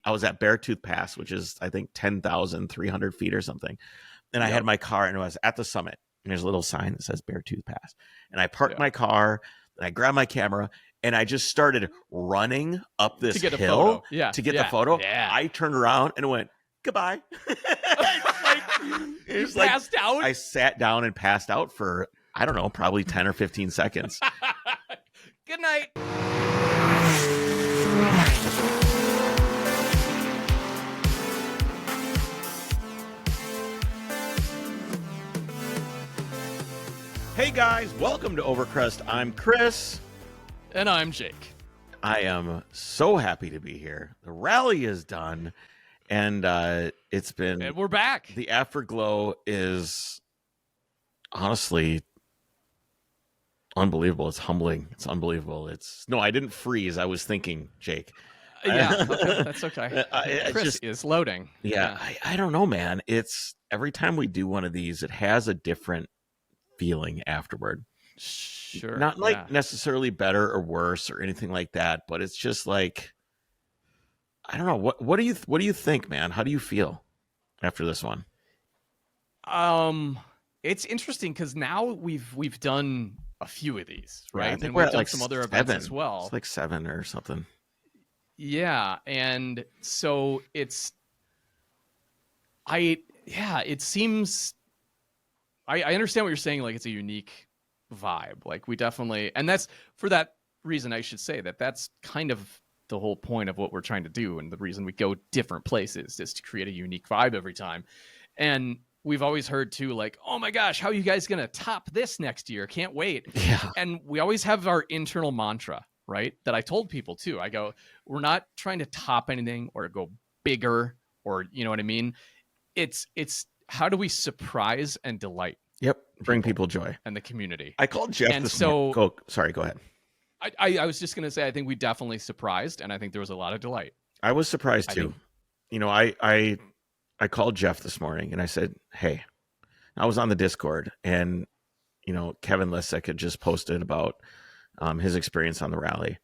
I was at Beartooth Pass, which is, I think, 10,300 feet or something. And I had my car, and I was at the summit. And there's a little sign that says Beartooth Pass. And I parked my car, and I grabbed my camera, and I just started running up this hill to get the photo. Yeah. I turned around and went, goodbye. You passed out? I sat down and passed out for, I don't know, probably 10 or 15 seconds. Good night. Hey guys, welcome to Overcrest. I'm Kris. And I'm Jake. I am so happy to be here. The rally is done, and it's been... And we're back. The Afterglow is honestly unbelievable. It's humbling. It's unbelievable. No, I didn't freeze. I was thinking, Jake. Yeah, okay, that's okay. Kris is loading. Yeah. I don't know, man. It's every time we do one of these, it has a different feeling afterward. Sure. Not like necessarily better or worse or anything like that, but it's just like, I don't know. What do you think, man? How do you feel after this one? It's interesting because now we've done a few of these, right? Yeah, I think and we're we've at done like some other 7. events as well. It's like 7 or something. Yeah, and so it seems I understand what you're saying, like it's a unique vibe. Like we definitely, and that's for that reason I should say that's kind of the whole point of what we're trying to do, and the reason we go different places is to create a unique vibe every time. And we've always heard too, like, oh my gosh, how are you guys gonna top this next year? Can't wait. Yeah. And we always have our internal mantra, right? That I told people too. I go, we're not trying to top anything or go bigger, or you know what I mean? It's how do we surprise and delight? Yep. Bring people joy. And the community. I called Jeff this morning. Go ahead. I was just going to say, I think we definitely surprised, and I think there was a lot of delight. I was surprised too. You know, I called Jeff this morning and I said, hey, I was on the Discord, and, you know, Kevin Lissek had just posted about his experience on the rally.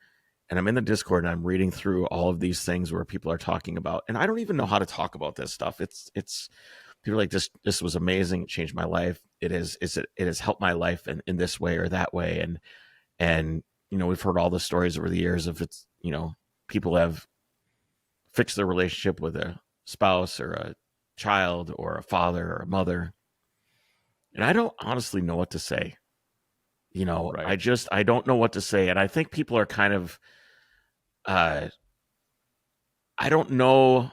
And I'm in the Discord and I'm reading through all of these things where people are talking about, and I don't even know how to talk about this stuff. It's people are like, this was amazing. It changed my life. It has helped my life in this way or that way. And, you know, we've heard all the stories over the years of it's, you know, people have fixed their relationship with a spouse or a child or a father or a mother. And I don't honestly know what to say. You know, right. I don't know what to say. And I think people are kind of, I don't know.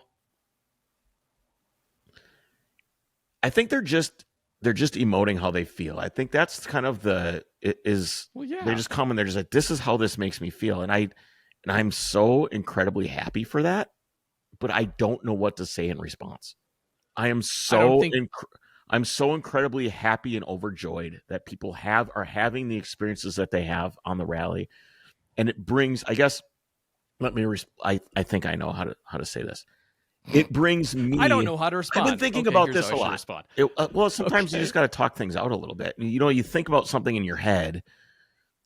I think they're just emoting how they feel. I think that's kind of they're just coming. They're just like, this is how this makes me feel. And I'm so incredibly happy for that, but I don't know what to say in response. I'm so incredibly happy and overjoyed that people are having the experiences that they have on the rally. And it brings, I guess, I think I know how to say this. It brings me... I don't know how to respond. I've been thinking about this a lot. Well, sometimes you just got to talk things out a little bit. You know, you think about something in your head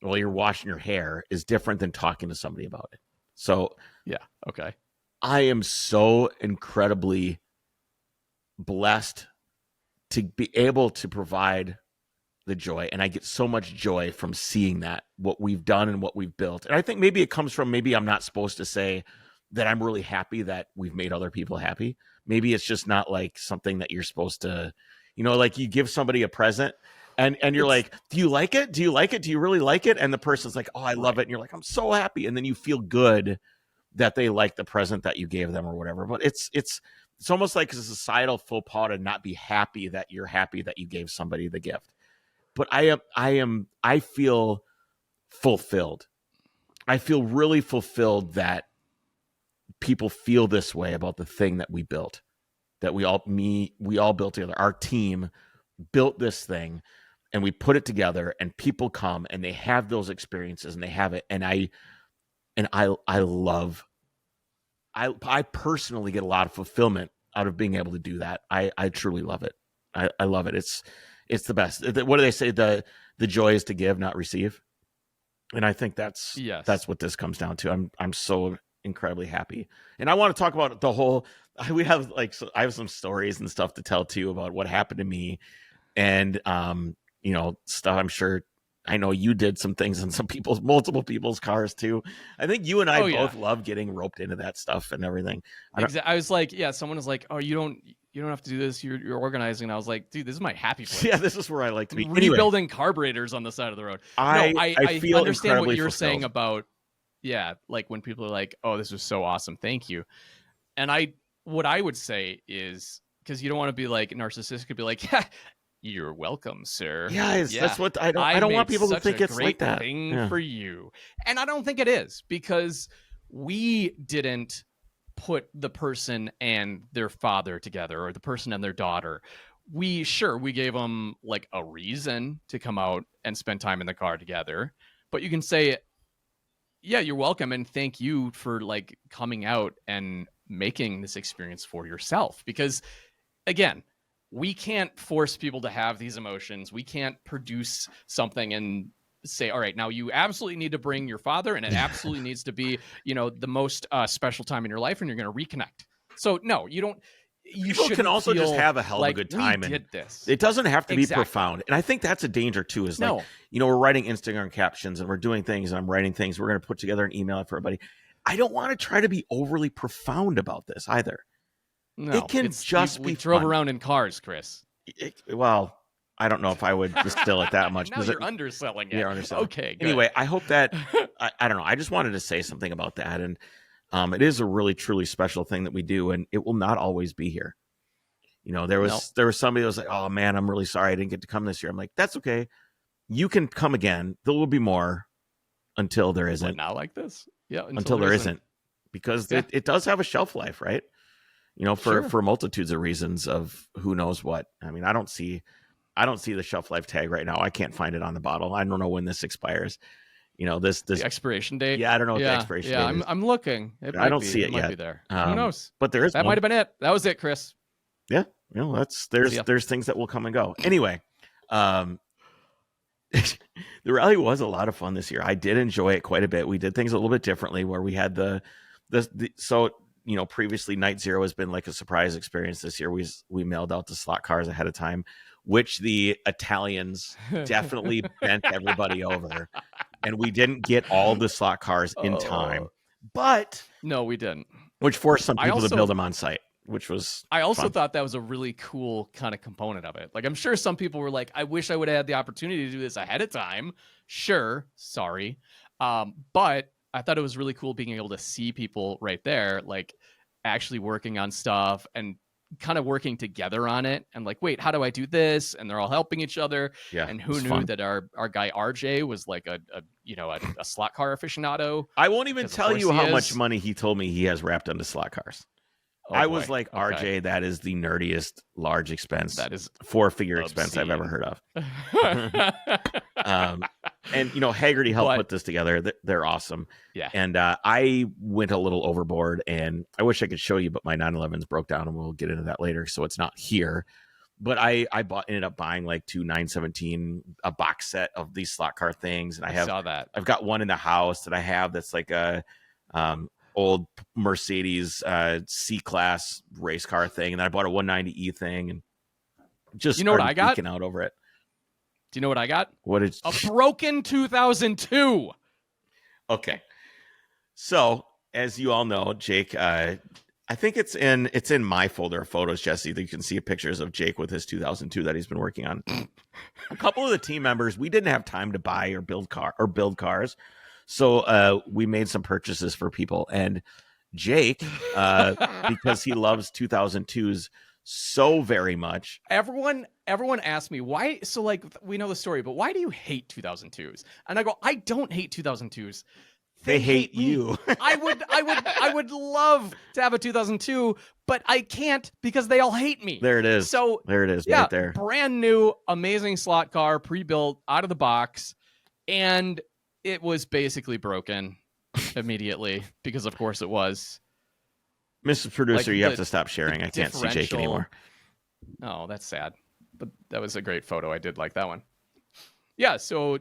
while you're washing your hair is different than talking to somebody about it. So, yeah, okay. I am so incredibly blessed to be able to provide the joy, and I get so much joy from seeing that, what we've done and what we've built. And I think maybe it comes from, maybe I'm not supposed to say that I'm really happy that we've made other people happy. Maybe it's just not like something that you're supposed to, you know, like you give somebody a present and you're like, do you like it? Do you like it? Do you really like it? And the person's like, oh, I love it. And you're like, I'm so happy. And then you feel good that they like the present that you gave them or whatever. But it's almost like a societal faux pas to not be happy that you're happy that you gave somebody the gift. But I feel fulfilled. I feel really fulfilled that people feel this way about the thing that we built, that we all built together. Our team built this thing, and we put it together, and people come and they have those experiences and they have it. And I personally get a lot of fulfillment out of being able to do that. I truly love it. I love it. It's the best. What do they say? The joy is to give, not receive. And I think that's what this comes down to. I'm so incredibly happy. And I want to talk about the whole. We have I have some stories and stuff to tell too about what happened to me, and stuff. I'm sure. I know you did some things in multiple people's cars too. I think you and I both love getting roped into that stuff and everything. I was like, someone was like, oh, you don't have to do this. You're organizing. And I was like, dude, this is my happy place. Yeah, this is where I like to be. Rebuilding carburetors on the side of the road. I feel understand what you're fulfilled. saying about, like when people are like, oh, this was so awesome. Thank you. And what I would say is, because you don't want to be like narcissistic, be like, you're welcome, sir. Yes, that's what I don't want people to think it's like that. Thing for you. And I don't think it is, because we didn't put the person and their father together, or the person and their daughter. We gave them like a reason to come out and spend time in the car together. But you can say, yeah, you're welcome, and thank you for like coming out and making this experience for yourself. Because again, we can't force people to have these emotions. We can't produce something and say, all right, now you absolutely need to bring your father, and it absolutely needs to be, the most special time in your life, and you're going to reconnect. So no, you don't. People can also just have a hell of a good time. We did this. It doesn't have to be profound. And I think that's a danger too, is like, we're writing Instagram captions and we're doing things, and I'm writing things. We're going to put together an email for everybody. I don't want to try to be overly profound about this either. No, it can just be drove fun. around in cars, Chris. Well, I don't know if I would distill it that much. Now you're underselling it. You're underselling. Okay, good. Anyway, I hope that I don't know. I just wanted to say something about that, and it is a really truly special thing that we do, and it will not always be here. There was somebody that was like, "Oh man, I'm really sorry I didn't get to come this year." I'm like, "That's okay. You can come again. There will be more until there isn't." Not like this, Until there isn't, because it does have a shelf life, right? For multitudes of reasons of who knows what. I mean, I don't see the shelf life tag right now. I can't find it on the bottle. I don't know when this expires. This the expiration date. Yeah, I don't know what the expiration date is. I'm looking. I don't see it might yet. Be there. Who knows? But there is. That might have been it. That was it, Chris. Yeah. There's things that will come and go. Anyway, the rally was a lot of fun this year. I did enjoy it quite a bit. We did things a little bit differently, where we had previously Night Zero has been like a surprise experience. This year we mailed out the slot cars ahead of time, which the Italians definitely bent everybody over, and we didn't get all the slot cars in time. But no, we didn't. Which forced some people to build them on site, which was I also fun. thought that was a really cool kind of component of it. Like, I'm sure some people were like, I wish I would have had the opportunity to do this ahead of time. Sure. Sorry. But I thought it was really cool being able to see people right there, like actually working on stuff and kind of working together on it. And like, wait, how do I do this? And they're all helping each other. Yeah, and who knew that our guy RJ was like a slot car aficionado? I won't even tell you how much money he told me he has wrapped onto slot cars. I was like, RJ, that is the nerdiest large expense. That is 4-figure expense I've ever heard of. And Haggerty helped put this together. They're awesome. Yeah. And I went a little overboard, and I wish I could show you, but my 911s broke down, and we'll get into that later, so it's not here. But I ended up buying like 2 917, a box set of these slot car things, and I saw that. I've got one in the house that I have that's like a old Mercedes C-Class race car thing, and then I bought a 190E thing, and just what I got? geeking out over it. Do you know what I got? What is a broken 2002? Okay, so as you all know, Jake, I think it's in my folder of photos, Jesse, that you can see pictures of Jake with his 2002 that he's been working on. A couple of the team members, we didn't have time to buy or build cars. So we made some purchases for people, and Jake, because he loves 2002s so very much. Everyone asked me why. So like, we know the story, but why do you hate 2002s? And I go, I don't hate 2002s. They hate you. I would love to have a 2002, but I can't because they all hate me. There it is. So there it is, right there. Brand new, amazing slot car, pre-built, out of the box, and it was basically broken immediately because, of course, it was. Mr. Producer, you have to stop sharing. I can't see Jake anymore. Oh, that's sad. But that was a great photo. I did like that one. Yeah, so,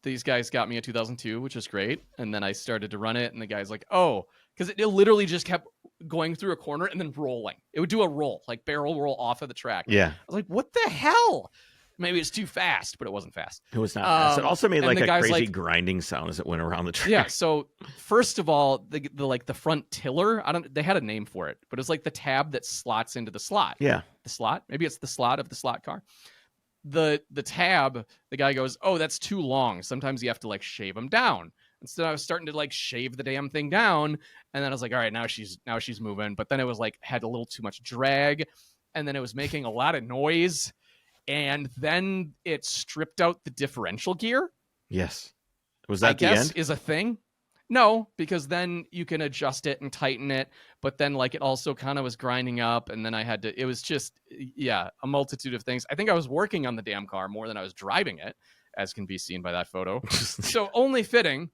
these guys got me a 2002, which is great. And then I started to run it, and the guy's like, oh, because it literally just kept going through a corner and then rolling. It would do a roll, like barrel roll off of the track. Yeah. I was like, what the hell? Maybe it's too fast, but it wasn't fast. It was not fast. It also made like a crazy like, grinding sound as it went around the track. Yeah. So first of all, the front tiller, they had a name for it, but it's like the tab that slots into the slot. Yeah. The slot. Maybe it's the slot of the slot car. The tab, the guy goes, oh, that's too long. Sometimes you have to like shave them down. And so I was starting to like shave the damn thing down. And then I was like, all right, now she's moving. But then it was like, had a little too much drag. And then it was making a lot of noise. And then it stripped out the differential gear. Yes. Was that the end? Is a thing. No, because then you can adjust it and tighten it, but then like it also kind of was grinding up, and then I had to, it was just, yeah, a multitude of things. I think I was working on the damn car more than I was driving it, as can be seen by that photo. So only fitting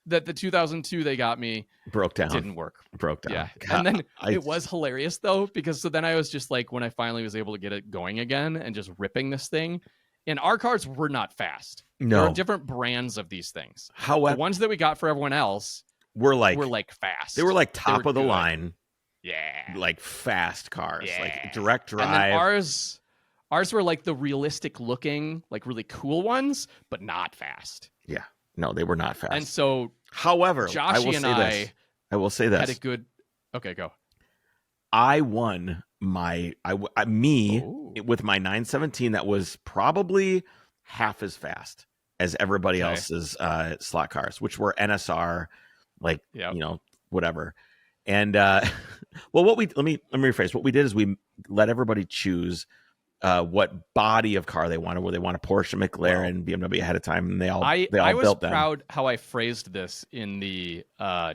that the 2002 they got me broke down. Didn't work. Broke down. Yeah. God, and then it was hilarious though, because so then I was just like, when I finally was able to get it going again and just ripping this thing, and our cars were not fast. No. There are different brands of these things. However, the ones that we got for everyone else were like fast. They were like top of the good. line. Yeah. Like fast cars. Yeah. Like direct drive. And then ours were like the realistic looking, like really cool ones, but not fast. Yeah. No, they were not fast. And so however, Joshy I will say this. Had a good Okay, go. I won with my 917 that was probably half as fast as everybody else's slot cars, which were NSR, like whatever. And well, let me rephrase. What we did is we let everybody choose what body of car they wanted. Whether they want a Porsche, McLaren, BMW ahead of time, and they all built them. I was proud how I phrased this in the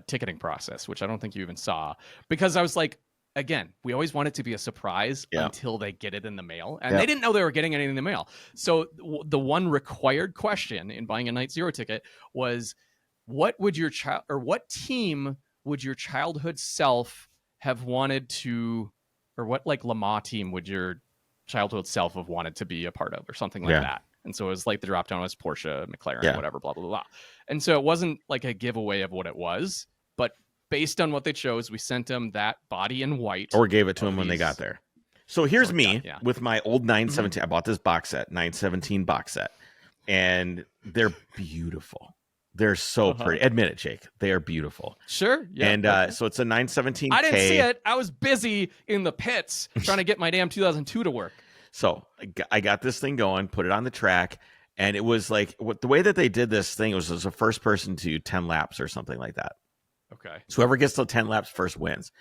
ticketing process, which I don't think you even saw, because I was like, again, we always want it to be a surprise until they get it in the mail. And they didn't know they were getting anything in the mail. So the one required question in buying a Night Zero ticket was, what team would your childhood self have wanted to, or what like Le Mans team would your childhood self have wanted to be a part of, or something like that? And so it was like the drop down was Porsche, McLaren, whatever, blah, blah, blah. And so it wasn't like a giveaway of what it was, but based on what they chose, we sent them that body in white. Or gave it to them when they got there. So here's me with my old 917. I bought this box set, 917 box set. And they're beautiful. They're so pretty. Admit it, Jake. They are beautiful. Sure. Yeah. And so it's a 917K. I didn't see it. I was busy in the pits trying to get my damn 2002 to work. So I got this thing going, put it on the track. And it was like, the way that they did this thing was a first person to 10 laps or something like that. Okay. So whoever gets to 10 laps first wins.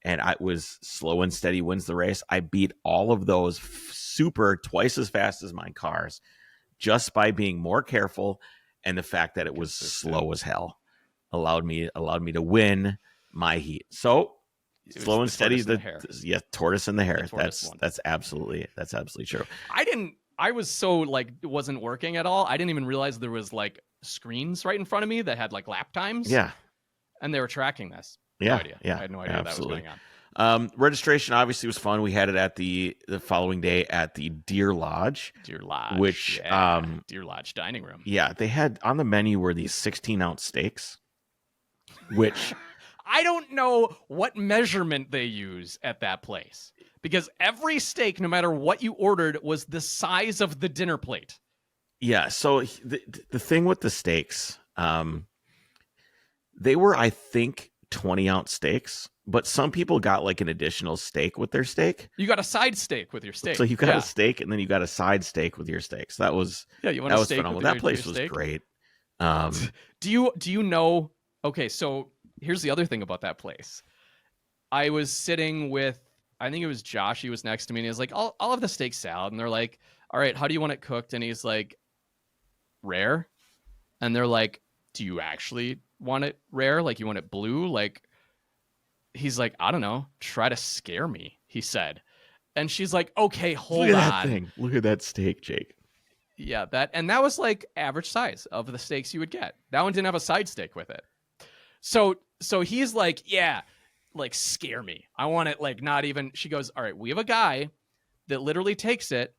And I was slow and steady wins the race. I beat all of those super twice as fast as my cars just by being more careful, and the fact that it was slow as hell allowed me to win my heat. So slow and steady, tortoise in the hair. That's absolutely true. I was so like it wasn't working at all. I didn't even realize there was like screens right in front of me that had like lap times. Yeah. And they were tracking this. No idea. I had no idea that was going on. Registration obviously was fun. We had it at the following day at the Deer Lodge. Deer Lodge. Which Deer Lodge dining room. Yeah, they had on the menu were these 16-ounce steaks, which I don't know what measurement they use at that place, because every steak, no matter what you ordered, was the size of the dinner plate. Yeah, so the thing with the steaks, they were, I think, 20-ounce steaks, but some people got like an additional steak with their steak. You got a side steak with your steak. So you got a steak, and then you got a side steak with your steaks. That was you want a steak phenomenal. That place was great. Do you know? Okay, so here's the other thing about that place. I was sitting with, I think it was Josh. He was next to me, and he was like, "I'll have the steak salad." And they're like, "All right, how do you want it cooked?" And he's like, "Rare." And they're like, "Do you actually want it rare? Like you want it blue?" Like he's like, "I don't know. Try to scare me," he said. And she's like, "Okay, hold on. Look at that steak, Jake." Yeah, that was like average size of the steaks you would get. That one didn't have a side steak with it. So he's like, "Yeah, like scare me. I want it like not even." She goes, "All right, we have a guy that literally takes it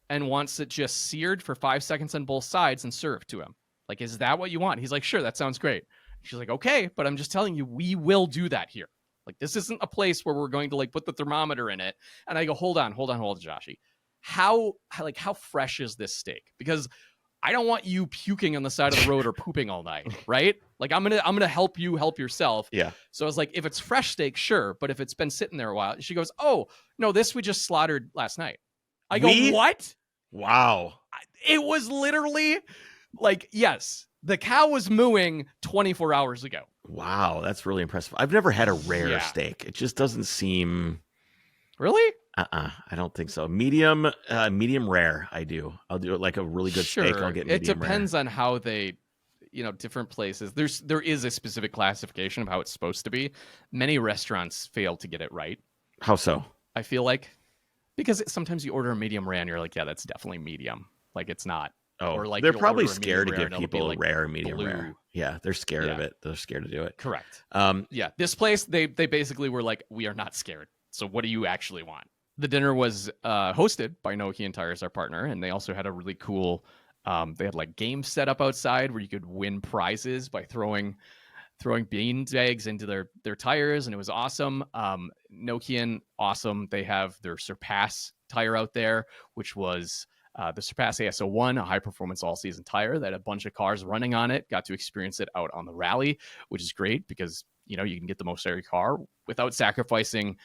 and wants it just seared for 5 seconds on both sides and served to him. Like, is that what you want?" He's like, "Sure, that sounds great." She's like, okay, but I'm just telling you, we will do that here. Like, this isn't a place where we're going to like put the thermometer in it. And I go, hold on, Joshy. How fresh is this steak? Because I don't want you puking on the side of the road or pooping all night, right? Like, I'm gonna help you help yourself. Yeah. So I was like, if it's fresh steak, sure, but if it's been sitting there a while, she goes, oh no, this we just slaughtered last night. I go, what? Wow. It was literally like, yes, the cow was mooing 24 hours ago. Wow, that's really impressive. I've never had a rare steak. It just doesn't seem. Really? I don't think so. Medium rare. I do. I'll do it like a really good steak. I'll get medium It depends rare. on how they, different places. There is a specific classification of how it's supposed to be. Many restaurants fail to get it right. How so? I feel like because sometimes you order a medium rare and you're like, yeah, that's definitely medium. Like, it's not. Oh, or like they're probably scared to give people like rare and medium blue. rare. Yeah, they're scared of it. They're scared to do it. Correct. Yeah, this place they basically were like, we are not scared. So what do you actually want? The dinner was hosted by Nokian Tires, our partner, and they also had a really cool. They had like games set up outside where you could win prizes by throwing bean bags into their tires, and it was awesome. Nokian, awesome. They have their Surpass tire out there, which was the Surpass ASO1, a high-performance all-season tire that had a bunch of cars running on it. Got to experience it out on the rally, which is great because you can get the most out of your car without sacrificing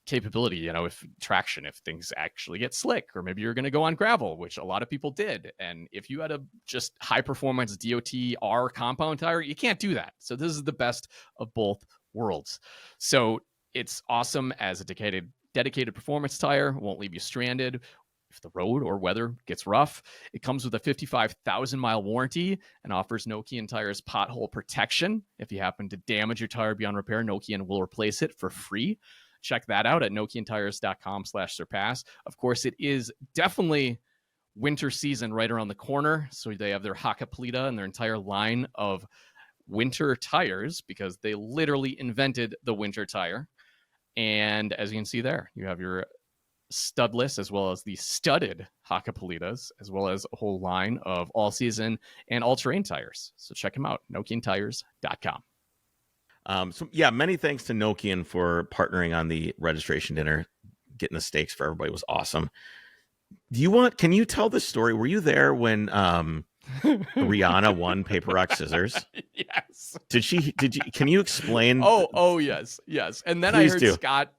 capability, if traction, if things actually get slick, or maybe you're going to go on gravel, which a lot of people did. And if you had a just high performance DOT R compound tire, you can't do that. So this is the best of both worlds. So it's awesome as a dedicated performance tire. Won't leave you stranded if the road or weather gets rough. It comes with a 55,000-mile warranty and offers Nokian Tires pothole protection. If you happen to damage your tire beyond repair, Nokian will replace it for free. Check that out at nokiantires.com/surpass. Of course, it is definitely winter season right around the corner. So they have their Hakkapeliitta and their entire line of winter tires because they literally invented the winter tire. And as you can see there, you have your studless as well as the studded Hakkapeliittas, as well as a whole line of all-season and all-terrain tires. So check them out, nokiantires.com. So yeah, many thanks to Nokian for partnering on the registration dinner. Getting the steaks for everybody was awesome. Can you tell the story? Were you there when Rihanna won paper, rock, scissors? Yes. Can you explain? Oh yes. And then Please I heard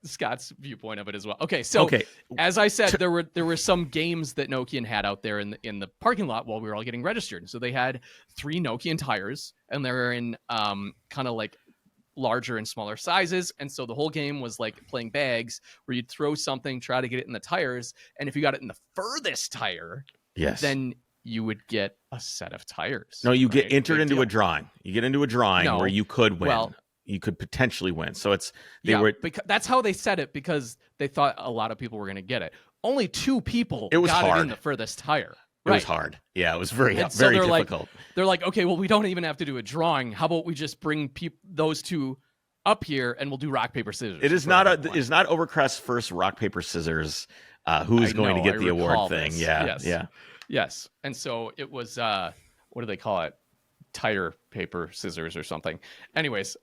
Scott's viewpoint of it as well. Okay, so as I said, there were some games that Nokian had out there in the parking lot while we were all getting registered. So they had 3 Nokian tires, and they were in kind of like larger and smaller sizes. And so the whole game was like playing bags, where you'd throw something, try to get it in the tires, and if you got it in the furthest tire, then you would get a set of tires. No, you get entered into a drawing. You get into a drawing where you could win. Well, you could potentially win. So because that's how they said it, because they thought a lot of people were going to get it. Only 2 people got it in the furthest tire. It was hard. Yeah, it was very difficult. Like, they're like, okay, well, we don't even have to do a drawing. How about we just bring those 2 up here and we'll do rock, paper, scissors? It is not Overcrest first rock, paper, scissors. Who's going to get the award thing? Yes. And so it was, what do they call it? Tire, paper, scissors or something. Anyways,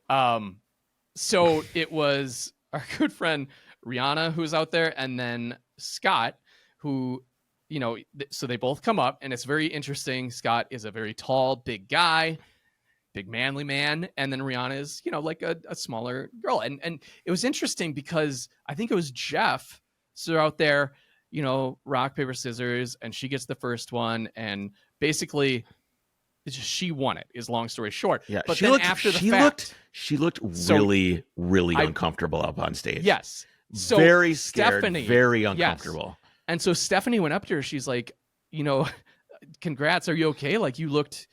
so it was our good friend Rihanna who was out there, and then Scott, who, so they both come up, and it's very interesting. Scott is a very tall, big guy, big manly man, and then Rihanna is, like a smaller girl. And it was interesting because I think it was Jeff. So they're out there, rock, paper, scissors, and she gets the first one, and basically she won it, is long story short. Yeah, but then after the fact, she looked really, really uncomfortable up on stage. Yes. So very scared, very uncomfortable. Yes. And so Stephanie went up to her. She's like, congrats. Are you okay? Like you looked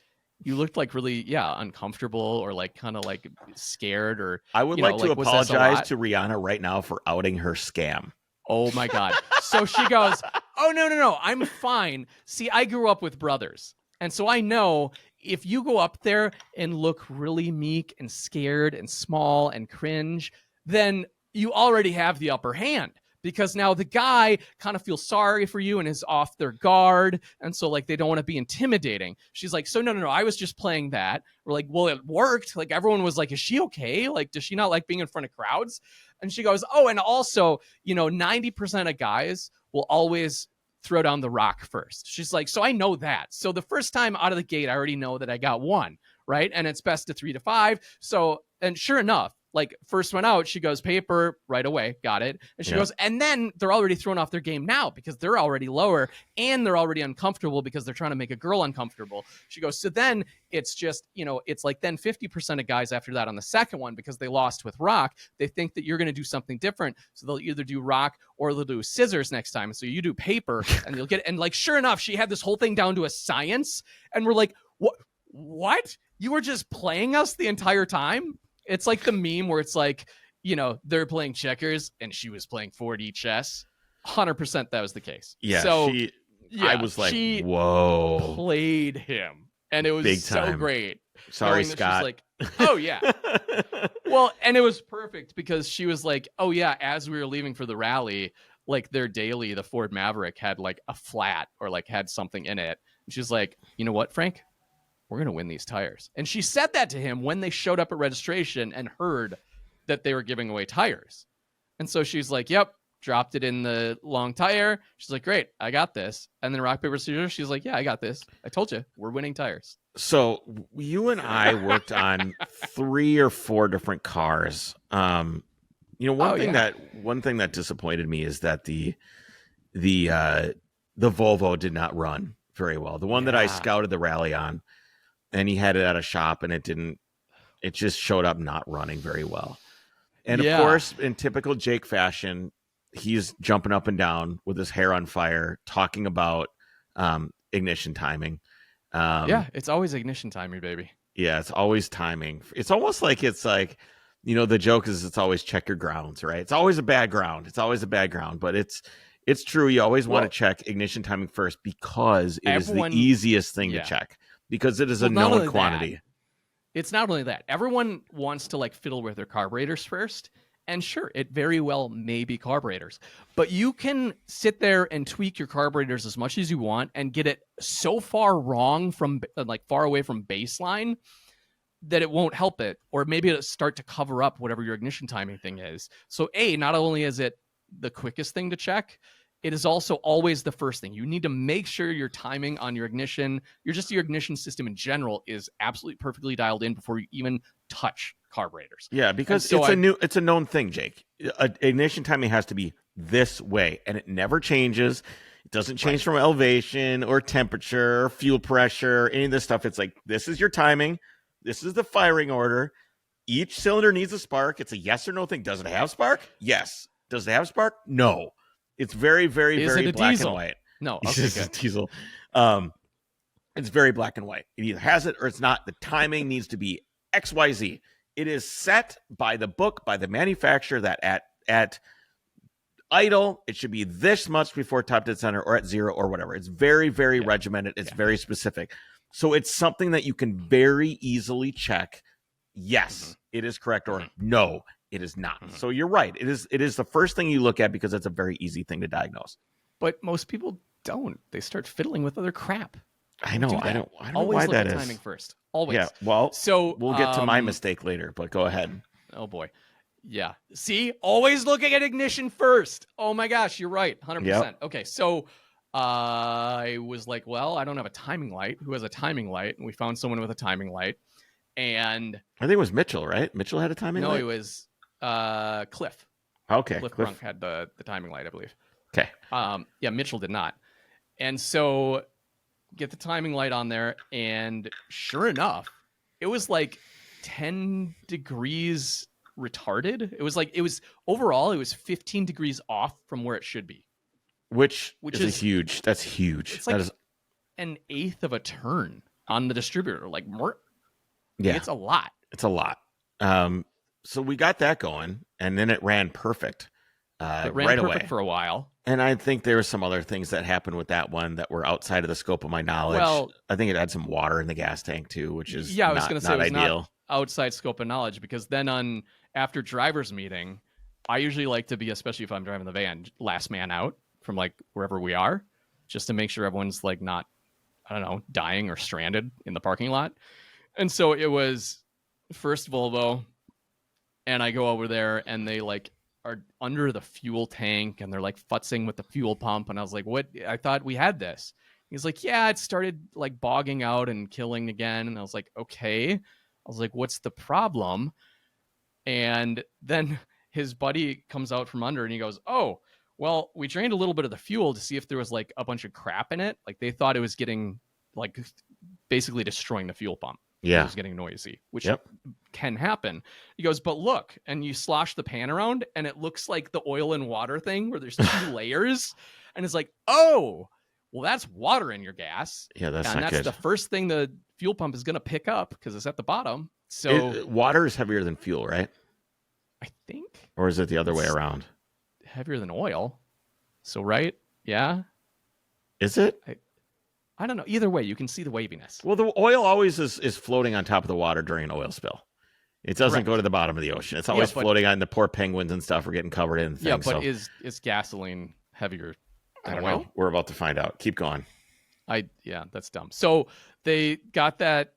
like really, uncomfortable, or like kind of like scared, or I would like to apologize to Rihanna right now for outing her scam. Oh my God. So she goes, oh, no, I'm fine. See, I grew up with brothers. And so I know if you go up there and look really meek and scared and small and cringe, then you already have the upper hand. because now the guy kind of feels sorry for you and is off their guard. And so like, they don't want to be intimidating. She's like, so no, I was just playing that. We're like, well, it worked. Like everyone was like, is she okay? Like, does she not like being in front of crowds? And she goes, oh, and also, 90% of guys will always throw down the rock first. She's like, so I know that. So the first time out of the gate, I already know that I got one, right? And it's best of 3 to 5. So, and sure enough, like first one out, she goes paper right away. Got it. And she goes, and then they're already thrown off their game now because they're already lower and they're already uncomfortable because they're trying to make a girl uncomfortable. She goes, so then it's just, it's like then 50% of guys after that on the second one, because they lost with rock, they think that you're going to do something different. So they'll either do rock or they'll do scissors next time. So you do paper and you'll get, and like, sure enough, she had this whole thing down to a science. And we're like, what? You were just playing us the entire time? It's like the meme where it's like, they're playing checkers and she was playing 4D chess. 100% that was the case. Yeah. So I was like, whoa. Played him. And it was big so time. great. Sorry, Scott. Like, oh, yeah. Well, and it was perfect because she was like, oh, yeah, as we were leaving for the rally, like their daily, the Ford Maverick had like a flat or like had something in it. And she's like, you know what, Frank? We're going to win these tires. And she said that to him when they showed up at registration and heard that they were giving away tires. And so she's like, yep, dropped it in the long tire. She's like, great, I got this. And then rock, paper, scissors, she's like, yeah, I got this. I told you, we're winning tires. So you and I worked on 3 or 4 different cars. One thing that disappointed me is that the Volvo did not run very well. The one that I scouted the rally on, and he had it at a shop, and it just showed up not running very well. And of course, in typical Jake fashion, he's jumping up and down with his hair on fire, talking about ignition timing. It's always ignition timing, baby. Yeah, it's always timing. It's almost like the joke is it's always check your grounds, right? It's always a bad ground. But it's true. You always want to check ignition timing first because it is the easiest thing to check. Because it is a known quantity. It's not only that. Everyone wants to like fiddle with their carburetors first. And sure, it very well may be carburetors. But you can sit there and tweak your carburetors as much as you want and get it so far wrong from like far away from baseline that it won't help it. Or maybe it'll start to cover up whatever your ignition timing thing is. So not only is it the quickest thing to check, it is also always the first thing. You need to make sure your timing on your ignition, your ignition system in general is absolutely perfectly dialed in before you even touch carburetors. Yeah, because it's a known thing, Jake. Ignition timing has to be this way, and it never changes. It doesn't change from elevation or temperature or fuel pressure, any of this stuff. It's like, this is your timing. This is the firing order. Each cylinder needs a spark. It's a yes or no thing. Does it have spark? Yes. Does it have spark? No. It's very, very, very black and white. No, it's a diesel. It's very black and white. It either has it or it's not. The timing needs to be XYZ. It is set by the book, by the manufacturer, that at idle, it should be this much before top dead center or at 0 or whatever. It's very, very regimented. It's very specific. So it's something that you can very easily check. Yes, it is correct, or no, it is not. So you're right. It is the first thing you look at because it's a very easy thing to diagnose. But most people don't. They start fiddling with other crap. I know. I don't know Always why look that at is. timing first. Always. Yeah. Well, so we'll get to my mistake later, but go ahead. Oh boy. Yeah. See, always looking at ignition first. Oh my gosh, you're right. 100%. Yep. Okay. So I was like, well, I don't have a timing light. Who has a timing light? And we found someone with a timing light. And I think it was Mitchell, right? Mitchell had a timing light? No, it was Cliff. Okay. Cliff Brunk had the timing light, I believe. Okay. Yeah, Mitchell did not. And so get the timing light on there, and sure enough, it was like 10 degrees retarded. It was overall, it was 15 degrees off from where it should be. Which is huge. That's huge. It's like an eighth of a turn on the distributor. Like, yeah, it's a lot. It's a lot. So we got that going, and then it ran perfect. It ran right perfect away for a while. And I think there were some other things that happened with that one that were outside of the scope of my knowledge. Well, I think it had some water in the gas tank too, which is I was going to say it was ideal. not outside scope of knowledge, because then after driver's meeting, I usually like to be, especially if I'm driving the van, last man out from like wherever we are, just to make sure everyone's like not, I don't know, dying or stranded in the parking lot. And so it was first Volvo, and I go over there and they like are under the fuel tank and they're like futzing with the fuel pump. And I was like, what? I thought we had this. He's like, yeah, it started like bogging out and killing again. And I was like, okay. I was like, what's the problem? And then his buddy comes out from under and he goes, oh, well, we drained a little bit of the fuel to see if there was like a bunch of crap in it. Like they thought it was getting like basically destroying the fuel pump. Yeah. It was getting noisy, which can happen. He goes, but look, and you slosh the pan around and it looks like the oil and water thing where there's 2 layers. And it's like, oh, well, that's water in your gas. Yeah, that's and not that's good. the first thing the fuel pump is going to pick up because it's at the bottom. So water is heavier than fuel, right? I think. Or is it the other way around? Heavier than oil. So, right? Yeah. Is it? I don't know. Either way, you can see the waviness. Well, the oil always is floating on top of the water during an oil spill. It doesn't go to the bottom of the ocean. It's always floating on. The poor penguins and stuff are getting covered in things. Yeah, but is gasoline heavier than I don't oil? know. We're about to find out. Keep going. Yeah, that's dumb. So they got that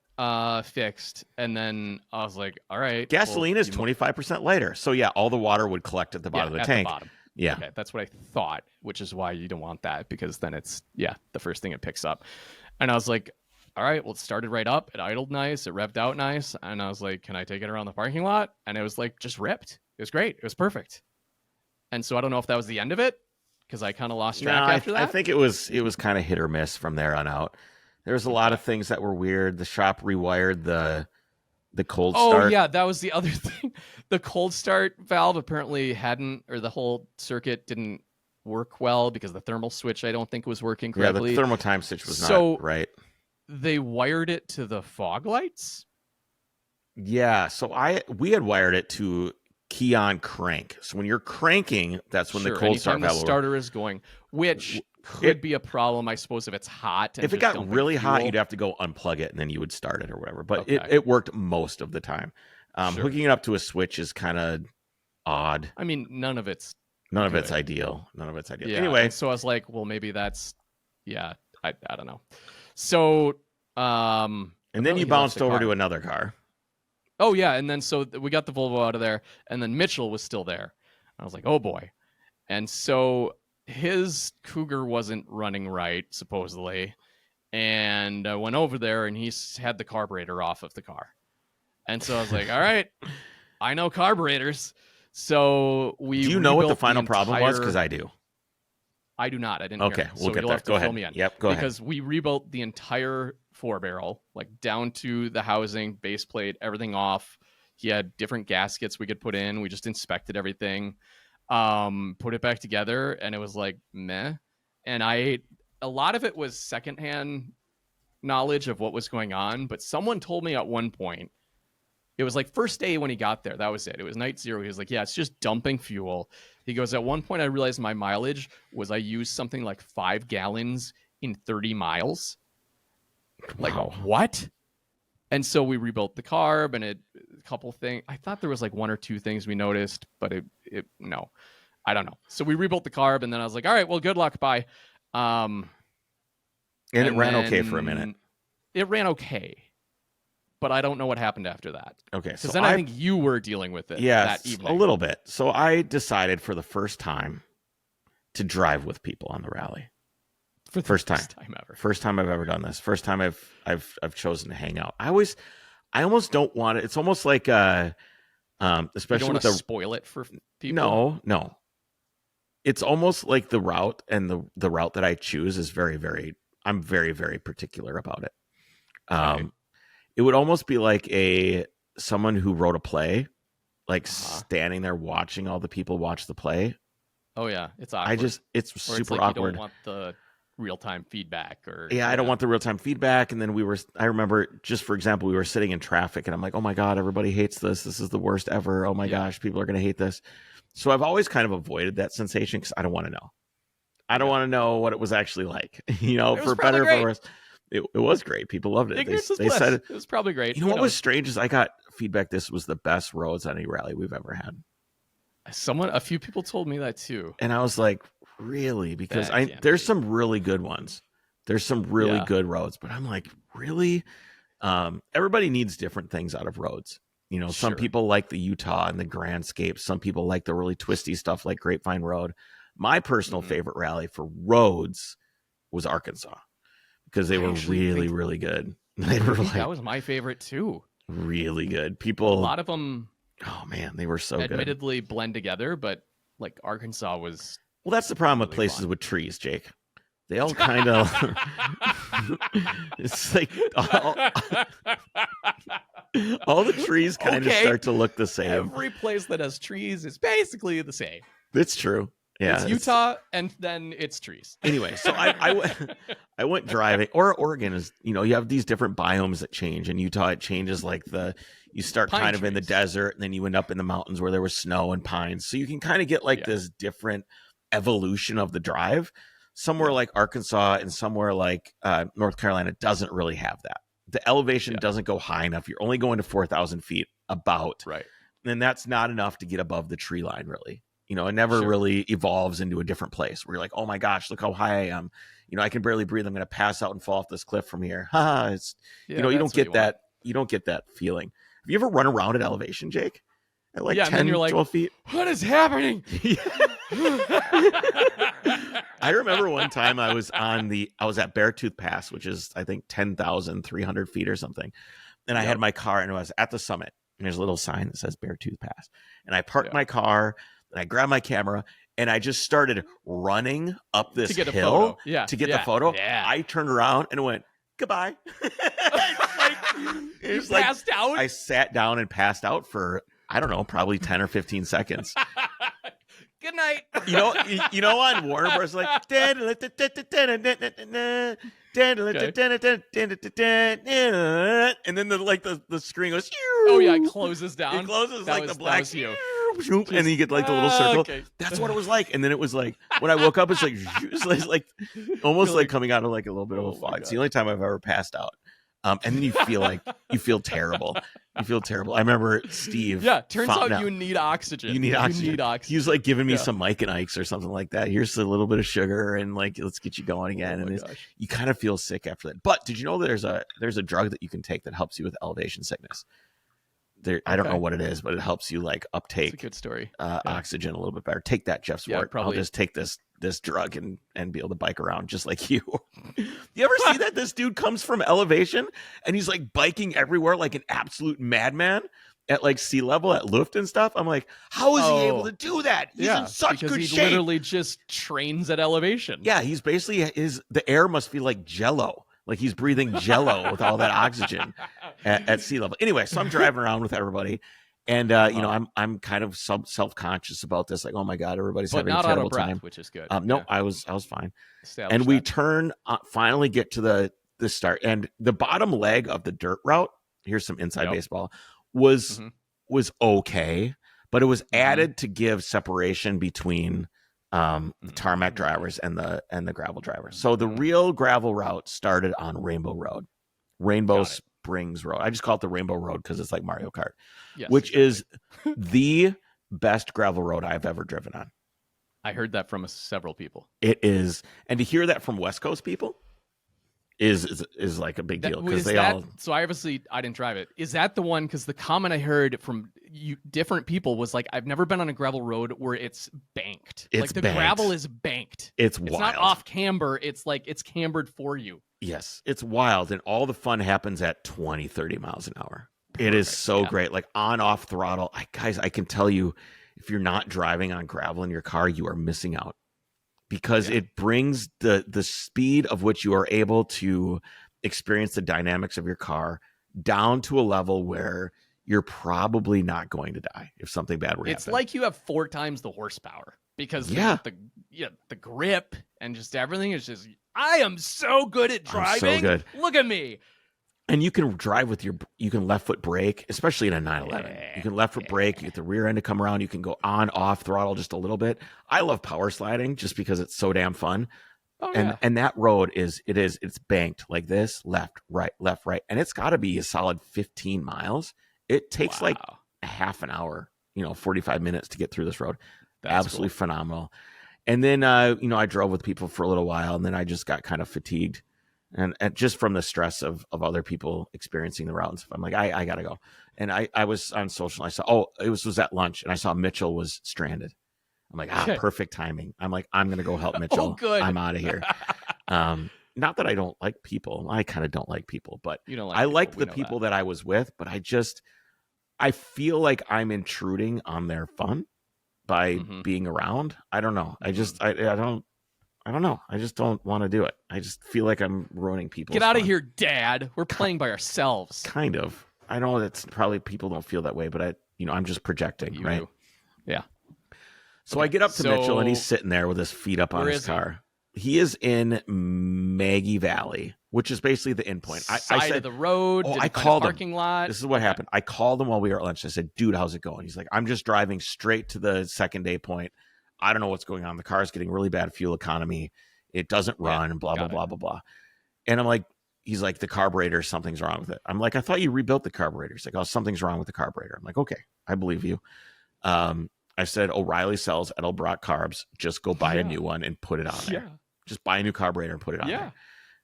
fixed, and then I was like, all right. Gasoline is 25% lighter. So yeah, all the water would collect at the bottom of the tank. The bottom. Yeah. Okay, that's what I thought, which is why you don't want that, because then it's, the first thing it picks up. And I was like, all right, well, it started right up. It idled nice. It revved out nice. And I was like, can I take it around the parking lot? And it was like, just ripped. It was great. It was perfect. And so I don't know if that was the end of it, because I kind of lost track after that. I think it was kind of hit or miss from there on out. There was a lot of things that were weird. The shop rewired the cold start. Oh, yeah, that was the other thing. The cold start valve apparently hadn't, or the whole circuit didn't work well because the thermal switch, I don't think, was working correctly. Yeah, the thermal time switch was not right. They wired it to the fog lights? Yeah, so we had wired it to key on crank. So when you're cranking, that's when the cold start valve. The starter is going, which could be a problem, I suppose, if it's hot. And if it got really hot, you'd have to go unplug it and then you would start it or whatever. But it worked most of the time. Hooking it up to a switch is kind of odd. I mean, none of it's ideal. None of it's ideal. Yeah, anyway, so I was like, well, maybe that's I don't know. So and then you bounced over to another car. Oh yeah, and then so we got the Volvo out of there, and then Mitchell was still there. I was like, oh boy. And so his Cougar wasn't running right, supposedly, and I went over there and he had the carburetor off of the car. And so I was like, all right, I know carburetors. So we Do you know what the final problem was? Because I do. I do not. I didn't. Okay, we'll get there. Go ahead. Yep, go ahead. Because we rebuilt the entire 4-barrel, like down to the housing, base plate, everything off. He had different gaskets we could put in. We just inspected everything, put it back together, and it was like meh. And a lot of it was secondhand knowledge of what was going on. But someone told me at one point, it was like first day when he got there. That was it. It was night 0. He was like, yeah, it's just dumping fuel. He goes, at one point I realized my mileage was I used something like 5 gallons in 30 miles. Like, what? And so we rebuilt the carb and a couple things. I thought there was like 1 or 2 things we noticed, but no, I don't know. So we rebuilt the carb and then I was like, all right, well, good luck. Bye. And it ran okay for a minute. It ran okay. But I don't know what happened after that. Okay. Because then I think you were dealing with it that evening. A little bit. So I decided for the first time to drive with people on the rally. For the first time ever. First time I've ever done this. First time I've chosen to hang out. I almost don't want it. It's almost like especially with the spoil it for people. No. It's almost like the route, and the route that I choose is very, very, I'm very, very particular about it. Okay. It would almost be like someone who wrote a play, like standing there watching all the people watch the play. Oh yeah, it's awkward. It's super awkward. You don't want the real-time feedback I don't want the real-time feedback. And then I remember, just for example, we were sitting in traffic and I'm like, oh my God, everybody hates this. This is the worst ever. Oh my gosh, people are going to hate this. So I've always kind of avoided that sensation because I don't want to know. I don't want to know what it was actually like, for better or for worse. It was great. People loved it. They said it was probably great. You know what was strange is I got feedback this was the best Roadside rally we've ever had. A few people told me that too. And I was like, really? Because That can't there's be. some really good ones. There's some really good roads, but I'm like, really? Everybody needs different things out of roads. You know, some Sure. people like the Utah and the Grandscape. Some people like the really twisty stuff like Grapevine Road. My personal favorite rally for roads was Arkansas because they were really, really good. They were like, that was my favorite too. Really good. A lot of them, oh man, they were so admittedly blend together, but like Arkansas was. Well, that's the problem really with places fun. with trees, Jake. They all kind of. It's like all the trees kind of start to look the same. Every place that has trees is basically the same. It's true. Yeah, it's Utah, and then it's trees. Anyway, so I went driving. Or Oregon is, you know, you have these different biomes that change. In Utah, it changes like you start Pine kind of in the trees. desert, and then you end up in the mountains where there was snow and pines. So you can kind of get like this different evolution of the drive. Somewhere like Arkansas and somewhere like North Carolina doesn't really have that. The elevation doesn't go high enough. You're only going to 4,000 feet about. Right. And that's not enough to get above the tree line, really. You know, it never really evolves into a different place where you're like, oh my gosh, look how high I am. You know, I can barely breathe. I'm going to pass out and fall off this cliff from here. It's, you know, you don't get that. You don't get that feeling. Have you ever run around at elevation, Jake? At like 10, you're like, 12 feet? What is happening? I remember one time I was at Beartooth Pass, which is, I think, 10,300 feet or something. And I had my car and I was at the summit. And there's a little sign that says Beartooth Pass. And I parked my car and I grabbed my camera and I just started running up this hill to get the photo. Yeah. I turned around and went, goodbye. You passed out? I sat down and passed out for, I don't know, probably 10 or 15 seconds. Good night. You know, on Warner Bros. Like, and then the screen goes. Oh yeah, it closes down. It closes that like was, the black. and then you get like the little circle. Okay. That's what it was like. And then it was like when I woke up, it's like almost like coming out of like a little bit of a fog. It's the only time I've ever passed out. And then you feel terrible. You feel terrible. I remember Steve. Yeah, turns out you need oxygen. You need oxygen. He was like giving me some Mike and Ike's or something like that. Here's a little bit of sugar and like let's get you going again. And you kind of feel sick after that. But did you know there's a drug that you can take that helps you with elevation sickness? I don't know what it is, but it helps you like uptake. It's a good story. Oxygen a little bit better. Take that, Jeff Swart. I'll just take this drug and be able to bike around just like you. You ever see that this dude comes from elevation and he's like biking everywhere like an absolute madman at like sea level at Luft and stuff? I'm like, how is he able to do that? He's in such good shape. He literally just trains at elevation. Yeah, he's basically the air must be like Jello. Like he's breathing Jello with all that oxygen at sea level. Anyway, so I'm driving around with everybody. And you know, I'm kind of self-conscious about this. Like, oh my God, everybody's having a terrible time, which is good. No, I was fine. And we finally get to the start, and the bottom leg of the dirt route. Here's some inside baseball. Was okay, but it was added to give separation between the tarmac drivers and the gravel drivers. So the real gravel route started on Rainbow Road, Rainbow Springs Road. I just call it the Rainbow Road because it's like Mario Kart, which is the best gravel road I've ever driven on. I heard that from several people. It is, and to hear that from West Coast people is like a big deal because So I didn't drive it. Is that the one? Because the comment I heard from different people was like, I've never been on a gravel road where it's banked. It's like the banked. gravel is banked. It's wild. Not off camber. It's like it's cambered for you. Yes, it's wild, and all the fun happens at 20, 30 miles an hour. It is so great, like on off throttle. Guys, I can tell you, if you're not driving on gravel in your car, you are missing out. Because it brings the speed of which you are able to experience the dynamics of your car down to a level where you're probably not going to die if something bad were to happen. It's like you have 4 times the horsepower because the grip and just everything is just. I am so good at driving. I'm so good. Look at me. And you can drive with you can left foot brake, especially in a 911. You can left foot brake, you get the rear end to come around, you can go on, off throttle just a little bit. I love power sliding just because it's so damn fun. And that road it's banked like this, left, right. And it's got to be a solid 15 miles. It takes like a half an hour 45 minutes to get through this road. That's Absolutely cool. phenomenal. And then, I drove with people for a little while, and then I just got kind of fatigued, and just from the stress of other people experiencing the route and stuff. I'm like, I gotta go. And I was on social. And I saw, it was at lunch, and I saw Mitchell was stranded. I'm like, perfect timing. I'm like, I'm gonna go help Mitchell. Oh, good. I'm out of here. Not that I don't like people. I kind of don't like people, but You don't like I people. liked We the know people that I was with. But I feel like I'm intruding on their fun by being around. I don't know. I just I don't know. I just don't want to do it. I just feel like I'm ruining people's Get out of fun. here, Dad. We're playing by ourselves. Kind of. I know that's probably people don't feel that way, but I'm just projecting, right? Yeah. So I get up to Mitchell, and he's sitting there with his feet up on his car. He is in Maggie Valley, which is basically the end point. I said, of the road. I called him. Parking lot. This is what happened. I called him while we were at lunch. I said, dude, how's it going? He's like, I'm just driving straight to the second day point. I don't know what's going on. The car's getting really bad fuel economy. It doesn't run, and blah, blah, blah, blah, blah. And I'm like, he's like, the carburetor, something's wrong with it. I'm like, I thought you rebuilt the carburetor. He's like, oh, something's wrong with the carburetor. I'm like, okay, I believe you. I said, O'Reilly sells Edelbrock carbs. Just go buy a new one and put it on there. Yeah. Just buy a new carburetor and put it on there.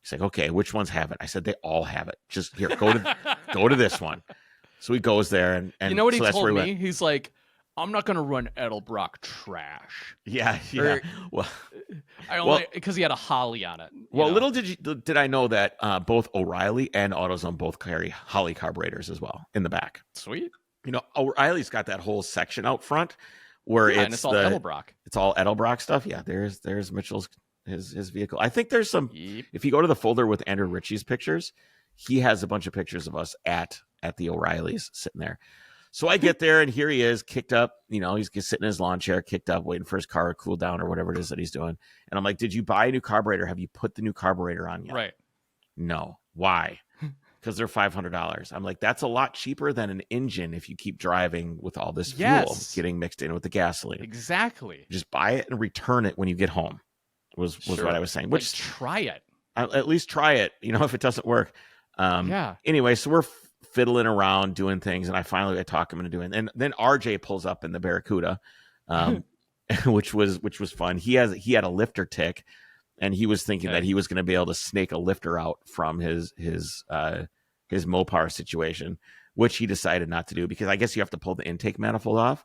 He's like, okay, which ones have it? I said, they all have it. Just here, go to this one. So he goes there, and you know what he told me? He's like, I'm not going to run Edelbrock trash. Yeah. Well, because he had a Holly on it. Well, little did I know that both O'Reilly and AutoZone both carry Holly carburetors as well in the back. Sweet. O'Reilly's got that whole section out front where it's all Edelbrock. It's all Edelbrock stuff. Yeah, there's Mitchell's his vehicle. I think there's some. Yep. If you go to the folder with Andrew Ritchie's pictures, he has a bunch of pictures of us at the O'Reillys sitting there. So I get there, and here he is, kicked up. He's sitting in his lawn chair, kicked up, waiting for his car to cool down or whatever it is that he's doing. And I'm like, did you buy a new carburetor? Have you put the new carburetor on yet? Right. No. Why? Because they're $500. I'm like, that's a lot cheaper than an engine if you keep driving with all this fuel getting mixed in with the gasoline. Exactly. Just buy it and return it when you get home. Was what I was saying. Which try it. At least try it. If it doesn't work. Anyway, so we're fiddling around doing things, and I talk him into doing. And then RJ pulls up in the Barracuda, which was fun. He had a lifter tick, and he was thinking that he was going to be able to snake a lifter out from his Mopar situation, which he decided not to do because I guess you have to pull the intake manifold off.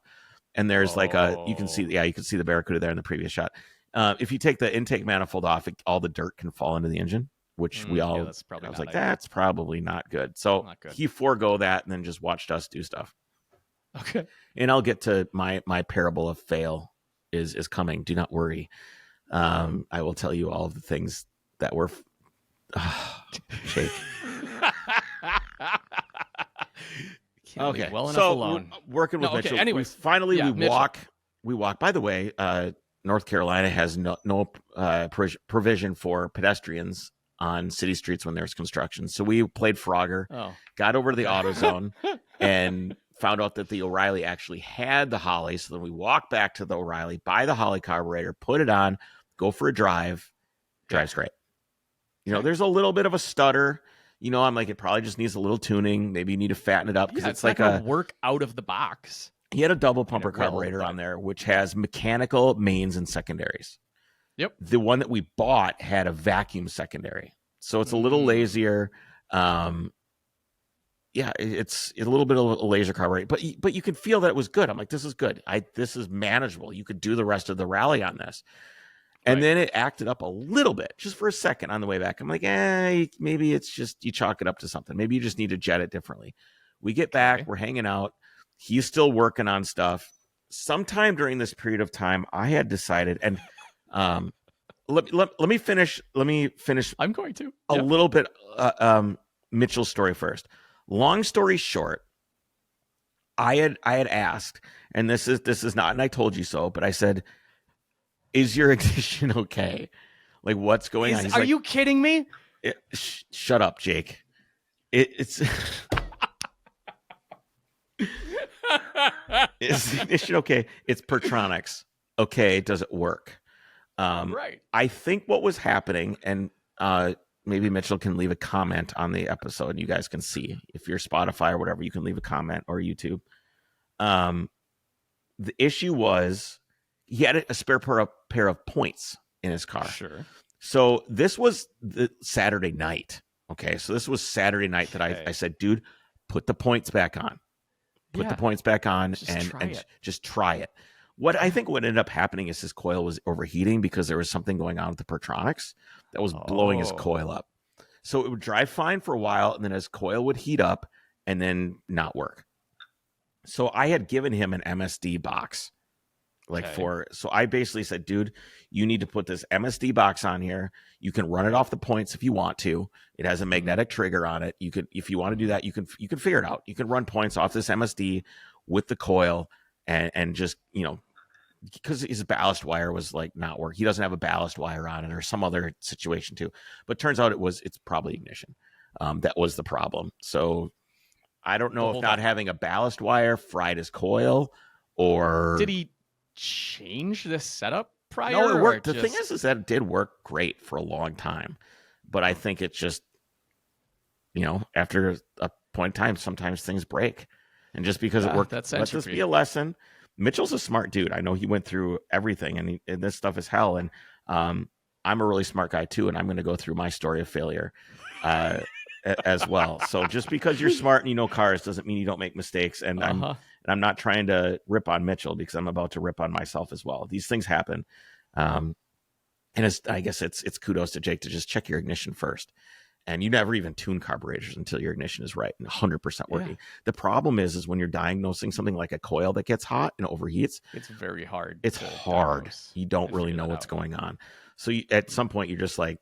And there's you can see the Barracuda there in the previous shot. If you take the intake manifold off, all the dirt can fall into the engine, which that's probably that's probably not good. So he forego that and then just watched us do stuff. Okay. And I'll get to my parable of fail is coming. Do not worry. I will tell you all of the things that were Jake. Okay. Well enough alone. Working with Mitchell. Anyways, we walk. By the way, North Carolina has no provision for pedestrians on city streets when there's construction. So we played Frogger, got over to the AutoZone, and found out that the O'Reilly actually had the Holly. So then we walk back to the O'Reilly, buy the Holly carburetor, put it on, go for a drive. Drives great. There's a little bit of a stutter. I'm like, it probably just needs a little tuning. Maybe you need to fatten it up because it's like a work out of the box. He had a double pumper carburetor on there, which has mechanical mains and secondaries. Yep. The one that we bought had a vacuum secondary. So it's a little lazier. It's a little bit of a laser carburetor, but you can feel that it was good. I'm like, this is good. This is manageable. You could do the rest of the rally on this. And then it acted up a little bit just for a second on the way back. I'm like, maybe it's just you chalk it up to something. Maybe you just need to jet it differently. We get back, we're hanging out. He's still working on stuff. Sometime during this period of time, I had decided, and let me finish. I'm going to a little bit Mitchell's story first. Long story short, I had asked, and this is not, and I told you so, but I said, is your ignition okay? Like, what's going on? Are you kidding me? Shut up, Jake. It's is the ignition okay? It's Pertronics. Okay, does it work? Right. I think what was happening, and maybe Mitchell can leave a comment on the episode, and you guys can see. If you're Spotify or whatever, you can leave a comment, or YouTube. the issue was he had a spare pair of points in his car. Sure. So this was the Saturday night. Okay, so this was Saturday night that I said, dude, put the points back on. Put the points back on and just try it. What I think what ended up happening is his coil was overheating because there was something going on with the Pertronics that was blowing his coil up. So it would drive fine for a while, and then his coil would heat up and then not work. So I had given him an MSD box. So I basically said, dude, you need to put this MSD box on here. You can run it off the points if you want to. It has a magnetic trigger on it. You could, if you want to do that, you can figure it out. You can run points off this MSD with the coil and just, because his ballast wire was like not working. He doesn't have a ballast wire on it or some other situation too. But turns out it's probably ignition. That was the problem. So I don't know if not having a ballast wire fried his coil or did he change this setup prior? No, it worked. The thing is that it did work great for a long time, but I think it's just, after a point in time, sometimes things break, and just because it worked, let this be a lesson. Mitchell's a smart dude. I know he went through everything, and this stuff is hell. And I'm a really smart guy too, and I'm going to go through my story of failure as well. So just because you're smart and you know cars doesn't mean you don't make mistakes. And I'm not trying to rip on Mitchell because I'm about to rip on myself as well. These things happen. And I guess it's kudos to Jake to just check your ignition first. And you never even tune carburetors until your ignition is right and 100% working. Yeah. The problem is when you're diagnosing something like a coil that gets hot and overheats. It's very hard. It's hard. You don't really know what's going on. So at some point you're just like,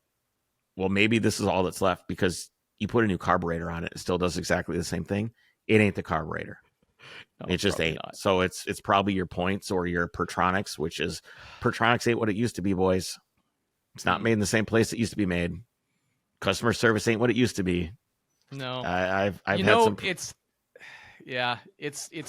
well, maybe this is all that's left because you put a new carburetor on it. It still does exactly the same thing. It ain't the carburetor. No, it just ain't. Not. So it's probably your points or your Pertronics, which is Pertronics ain't what it used to be, boys. It's not made in the same place it used to be made. Customer service ain't what it used to be. No, I've had some. It's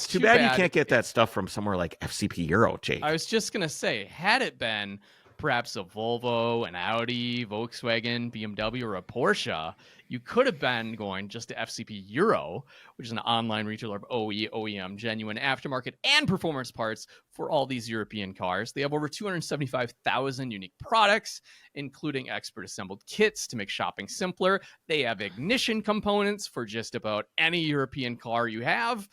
too bad you can't get that stuff from somewhere like FCP Euro, Jake. I was just gonna say, had it been perhaps a Volvo, an Audi, Volkswagen, BMW, or a Porsche, you could have been going just to FCP Euro, which is an online retailer of OE, OEM, genuine aftermarket, and performance parts for all these European cars. They have over 275,000 unique products, including expert assembled kits to make shopping simpler. They have ignition components for just about any European car you have,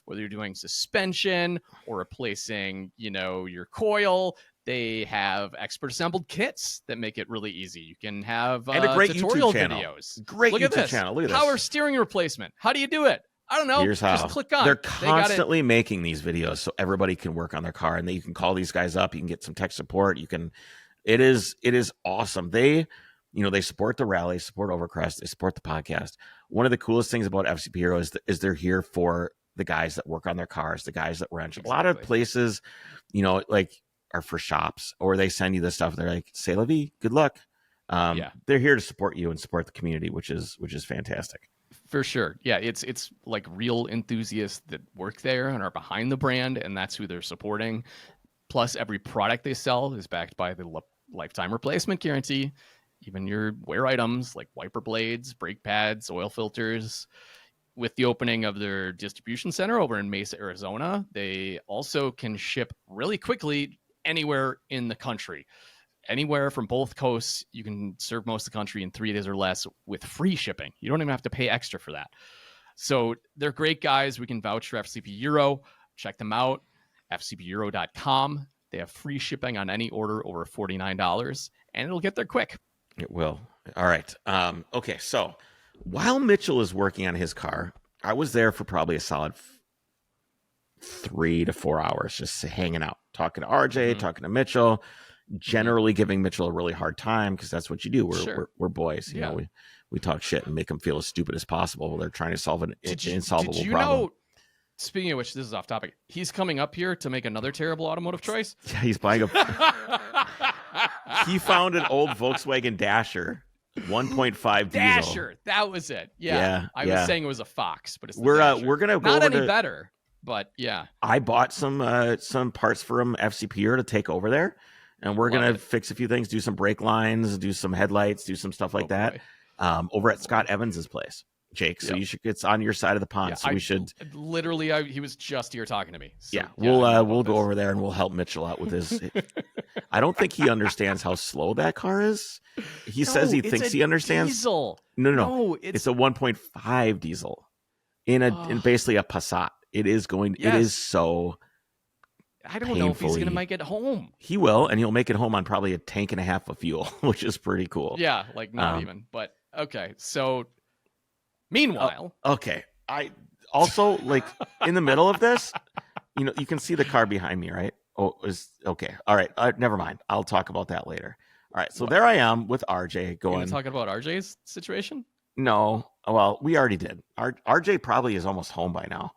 whether you're doing suspension or replacing, your coil. They have expert assembled kits that make it really easy. You can have and a great tutorial YouTube channel. videos. Great Look YouTube at this. channel. Look at this. Power steering replacement. How do you do it? I don't know. Here's how. Just click on. They're constantly making these videos so everybody can work on their car, and you can call these guys up. You can get some tech support. You can. It is awesome. They support the rally, support Overcrest, they support the podcast. One of the coolest things about FCP Hero is they're here for the guys that work on their cars, the guys that wrench. Exactly. A lot of places, are for shops, or they send you this stuff. They're like, "C'est la vie, good luck." They're here to support you and support the community, which is fantastic. For sure. Yeah, it's like real enthusiasts that work there and are behind the brand, and that's who they're supporting. Plus, every product they sell is backed by the lifetime replacement guarantee. Even your wear items like wiper blades, brake pads, oil filters. With the opening of their distribution center over in Mesa, Arizona, they also can ship really quickly anywhere in the country. Anywhere from both coasts, you can serve most of the country in 3 days or less with free shipping. You don't even have to pay extra for that. So they're great guys. We can vouch for FCP Euro. Check them out, fcpeuro.com. They have free shipping on any order over $49, and it'll get there quick. It will. All right. Okay, so while Mitchell is working on his car, I was there for probably a solid 3 to 4 hours, just hanging out, talking to RJ, talking to Mitchell, generally giving Mitchell a really hard time because that's what you do. We're boys, you know. We talk shit and make them feel as stupid as possible while they're trying to solve an insolvable problem. Speaking of which, this is off topic. He's coming up here to make another terrible automotive choice. Yeah, he's buying he found an old Volkswagen Dasher. 1.5 Dasher, that was it. Yeah, I was saying it was a Fox, but it's the Dasher. We're gonna go not any better, but yeah. I bought some parts from FCP to take over there, and we're gonna fix a few things, do some brake lines, do some headlights, do some stuff like that. Over at Scott Evans's place. Jake. So it's on your side of the pond. Yeah, so we should literally. He was just here talking to me. So, we'll go over there and we'll help Mitchell out with his. I don't think he understands how slow that car is. He says he thinks he understands. Diesel. No, it's a 1.5 diesel in basically a Passat. It is going. It is so. I don't know if he's going to make it home. He will, and he'll make it home on probably a tank and a half of fuel, which is pretty cool. Yeah, like not even. But okay, so meanwhile, okay, I also like in the middle of this, you can see the car behind me, right? Oh, okay. All right, never mind. I'll talk about that later. All right, so there I am with RJ going. You talking about RJ's situation? No, well, we already did. RJ probably is almost home by now,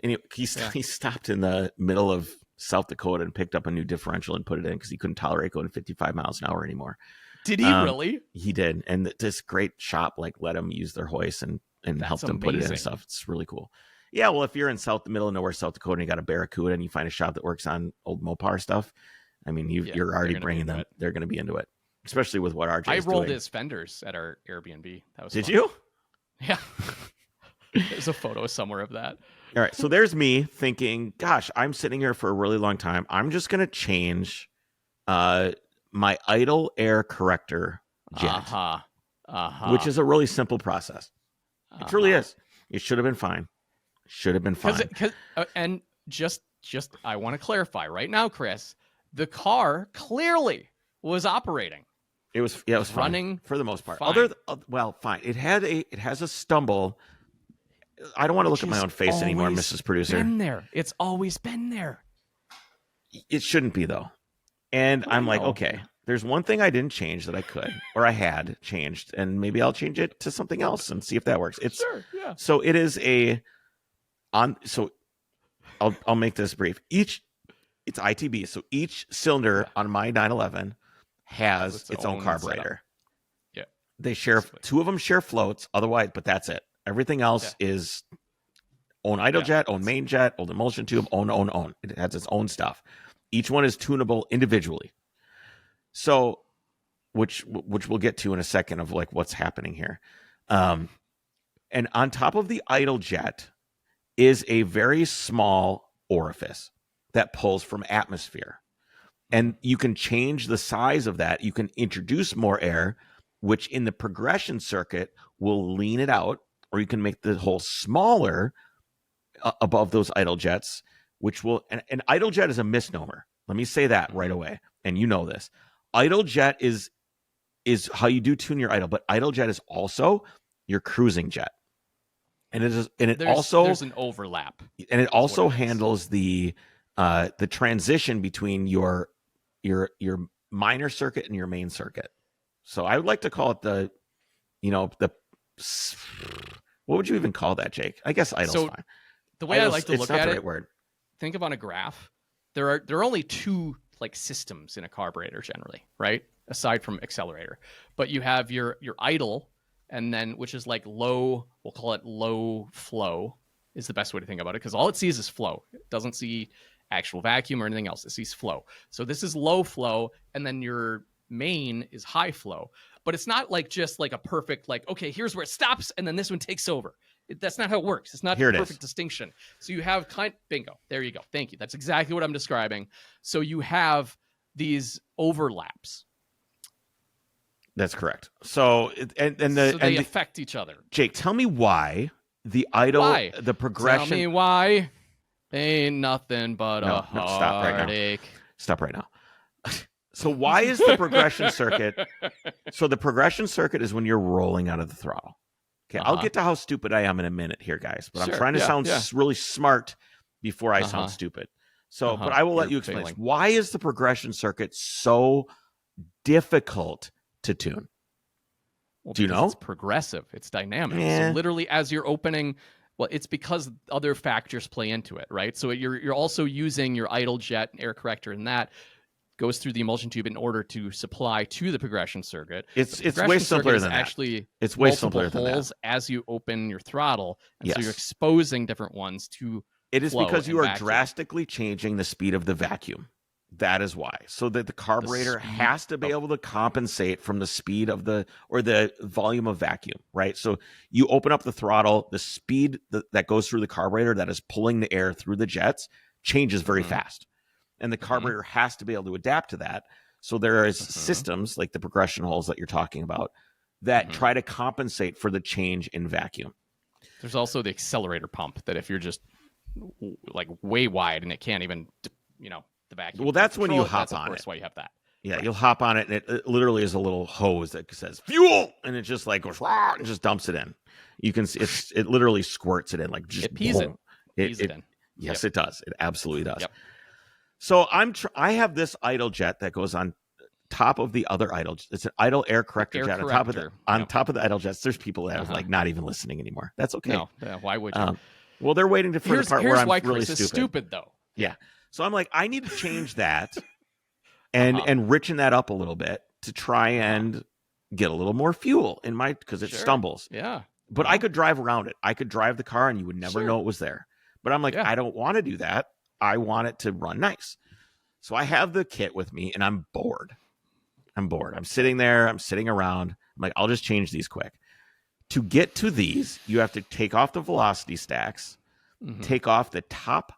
and he stopped in the middle of South Dakota and picked up a new differential and put it in because he couldn't tolerate going 55 miles an hour anymore. Did he really? He did, and this great shop let him use their hoist and helped him put it in and stuff. It's really cool. Yeah, well, if you're in the middle of nowhere, South Dakota, and you got a Barracuda, and you find a shop that works on old Mopar stuff, I mean, you're already bringing them. They're going to be into it, especially with what RJ is doing. I rolled his fenders at our Airbnb. That was Did fun. you? Yeah. There's a photo somewhere of that. All right, so there's me thinking, gosh, I'm sitting here for a really long time. I'm just going to change my idle air corrector jet, which is a really simple process. It truly is. It should have been fine. Should have been fine. And just I want to clarify right now, Chris, the car clearly was operating. It was running fine, for the most part. Fine. Fine. It has a stumble. I don't want to look at my own face anymore, Mrs. Producer. It's always been there. It shouldn't be though. And I'm like, okay, there's one thing I didn't change that I could, or I had changed, and maybe I'll change it to something else and see if that works. So it is so I'll make this brief. It's ITB. So each cylinder on my 911 has its own carburetor. Yeah. They share, two of them share floats, otherwise, but that's it. Everything else is own idle jet, own main jet, own emulsion tube, own. It has its own stuff. Each one is tunable individually. So, which we'll get to in a second of what's happening here. And on top of the idle jet is a very small orifice that pulls from atmosphere. And you can change the size of that. You can introduce more air, which in the progression circuit will lean it out, or you can make the hole smaller above those idle jets, which will, and idle jet is a misnomer. Let me say that right away. And you know this. Idle jet is how you do tune your idle, but idle jet is also your cruising jet. And there's an overlap. And it also handles the transition between your minor circuit and your main circuit. So I would like to call it what would you even call that, Jake? I guess idle's fine. The way I like to look at it, right word. Think of on a graph. There are only two systems in a carburetor generally, right? Aside from accelerator, but you have your idle, and then which is low. We'll call it low flow is the best way to think about it, because all it sees is flow. It doesn't see actual vacuum or anything else. It sees flow. So this is low flow, and then your main is high flow. But it's not just a perfect okay, here's where it stops, and then this one takes over. That's not how it works. It's not a perfect distinction. So you have bingo. There you go. Thank you. That's exactly what I'm describing. So you have these overlaps. That's correct. So they affect each other. Jake, tell me why the idle, the progression. Tell me why. Ain't nothing but a heartache. Stop right now. So why is the progression circuit? So the progression circuit is when you're rolling out of the throttle. Okay, I'll get to how stupid I am in a minute here, guys. But I'm trying to sound really smart before I sound stupid. So, but I will let you explain this. Why is the progression circuit so difficult to tune? Well, do you know? It's progressive. It's dynamic. So literally, as you're opening, it's because other factors play into it, right? So you're also using your idle jet air corrector, and that goes through the emulsion tube in order to supply to the progression circuit. It's way simpler than that. Actually, it's way simpler than holes that. As you open your throttle, and so you're exposing different ones to. It is because you are drastically changing the speed of the vacuum. That is why. So that the carburetor has to be able to compensate from the speed of the volume of vacuum, right? So you open up the throttle, the speed that goes through the carburetor that is pulling the air through the jets changes very fast. And the carburetor has to be able to adapt to that. So there is systems like the progression holes that you're talking about that try to compensate for the change in vacuum. There's also the accelerator pump that if you're just like way wide and it can't even, the vacuum. Well, that's when you hop on it. That's why you have that. Yeah, right. You'll hop on it, and it literally is a little hose that says fuel, and it just like goes and just dumps it in. You can see it literally squirts it in, like just it pees it. Pees it in. Yes, it does. It absolutely does. Yep. So I have this idle jet that goes on top of the other idle. It's an idle air corrector jet on top of the idle jets. There's people that are like not even listening anymore. That's okay. No, why would you? Well, they're waiting for the part where I'm why really Kris is stupid though. Yeah. So I'm like, I need to change that and richen that up a little bit to try and get a little more fuel in my, because it stumbles. Yeah. But I could drive around it. I could drive the car and you would never know it was there. But I'm like, I don't want to do that. I want it to run nice. So I have the kit with me and I'm bored. I'm sitting there. I'm sitting around. I'm like, I'll just change these quick. To get to these, you have to take off the velocity stacks, take off the top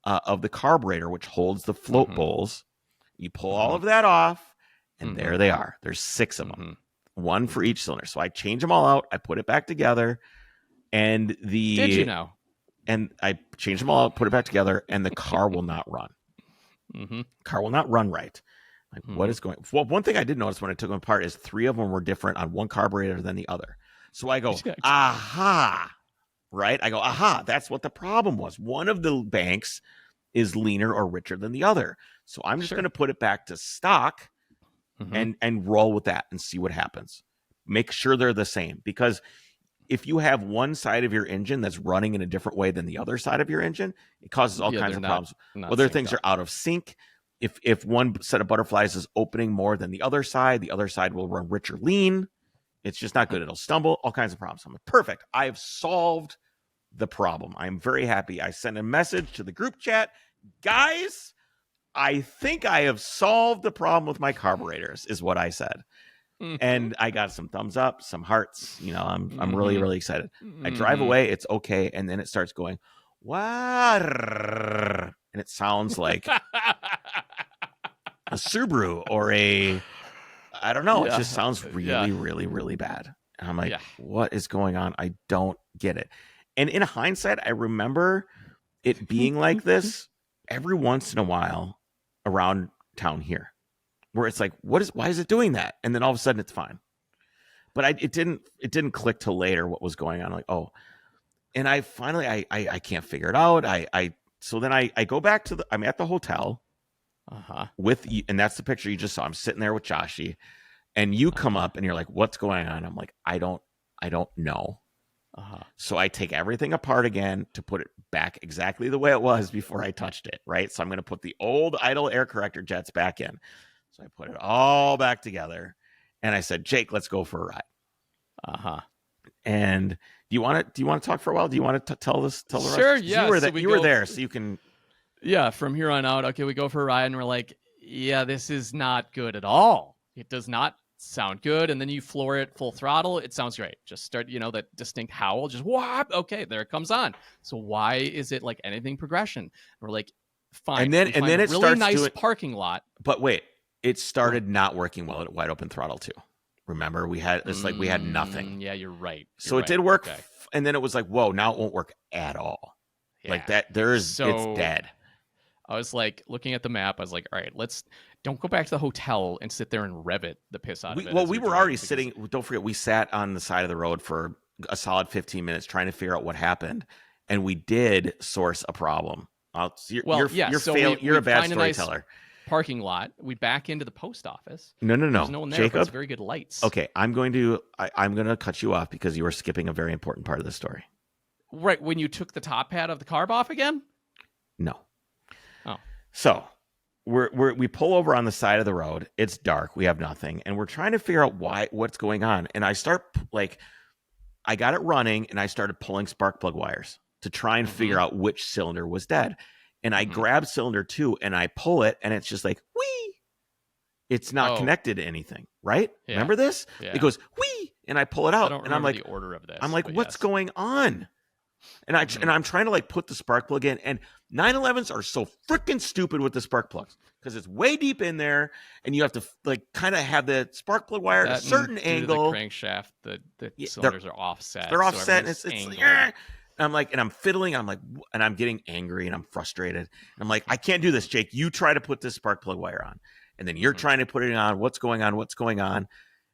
of the carburetor, which holds the float bowls. You pull all of that off, and there they are. There's 6 of them, one for each cylinder. So I change them all out. I put it back together, and Did you know? And I change them all out, put it back together, and the car will not run. Car will not run right. Like, what is going? Well, one thing I did notice when I took them apart is 3 of them were different on one carburetor than the other. So I go, aha. Right? I go, aha, that's what the problem was. One of the banks is leaner or richer than the other. So I'm just going to put it back to stock and roll with that and see what happens. Make sure they're the same. Because if you have one side of your engine that's running in a different way than the other side of your engine, it causes all kinds of problems. Whether things are out of sync. If one set of butterflies is opening more than the other side will run richer lean. It's just not good. It'll stumble, all kinds of problems. I'm like, perfect. I have solved the problem. I'm very happy. I sent a message to the group chat. Guys, I think I have solved the problem with my carburetors, is what I said. And I got some thumbs up, some hearts. I'm really, really excited. I drive away. It's okay. And then it starts going, and it sounds like a Subaru or I don't know. It just sounds really, really, really bad. And I'm like, what is going on? I don't get it. And in hindsight, I remember it being like this every once in a while around town here, where it's like, why is it doing that? And then all of a sudden it's fine. But it didn't click till later what was going on. I'm like, oh, and I finally, I can't figure it out. So then I go back to I'm at the hotel with you, and that's the picture you just saw. I'm sitting there with Joshy, and you come up and you're like, what's going on? I'm like, I don't know. So I take everything apart again to put it back exactly the way it was before I touched it, right? So I'm going to put the old idle air corrector jets back in. So I put it all back together, and I said, Jake, let's go for a ride. And do you want to talk for a while? Do you want to tell the rest? Sure, yeah. You were there, so you can. Yeah, from here on out, okay, we go for a ride, and we're like, yeah, this is not good at all. It does not sound good. And then you floor it full throttle. It sounds great. Just start, that distinct howl. Just whop. Okay, there it comes on. So why is it like anything progression? And we're like, fine. And then it really starts nice parking lot. But wait, it started not working well at wide open throttle too. Remember, we had nothing. Yeah, you're right. So it did work, and then it was like, whoa, now it won't work at all. Yeah. Like that. it's dead. I was like looking at the map. I was like, all right, don't go back to the hotel and sit there and rev it the piss out of it. Well, we were already sitting. Don't forget, we sat on the side of the road for a solid 15 minutes trying to figure out what happened, and we did source a problem. You're a bad storyteller. Parking lot. We back into the post office. No. There's no one there. Jacob, but it's very good lights. Okay, I'm going to cut you off because you are skipping a very important part of the story. Right when you took the top hat of the carb off again. No. Oh. So we pull over on the side of the road. It's dark. We have nothing, and we're trying to figure out what's going on. And I start I got it running, and I started pulling spark plug wires to try and figure out which cylinder was dead. and I grab cylinder 2 and I pull it, and it's just like, whee! It's not connected to anything, right? Yeah. Remember this? Yeah. It goes, whee! And I pull it out, and I'm like, the order of this. I'm like, what's going on? And I'm trying to like put the spark plug in, and 911s are so freaking stupid with the spark plugs because it's way deep in there, and you have to like kind of have the spark plug wire at a certain angle. The crankshaft, the cylinders are offset. They're offset, and it's like, and I'm like, and I'm fiddling, and I'm getting angry, and I'm frustrated. And I'm like, I can't do this, Jake. You try to put this spark plug wire on, and then you're trying to put it on. What's going on? What's going on? And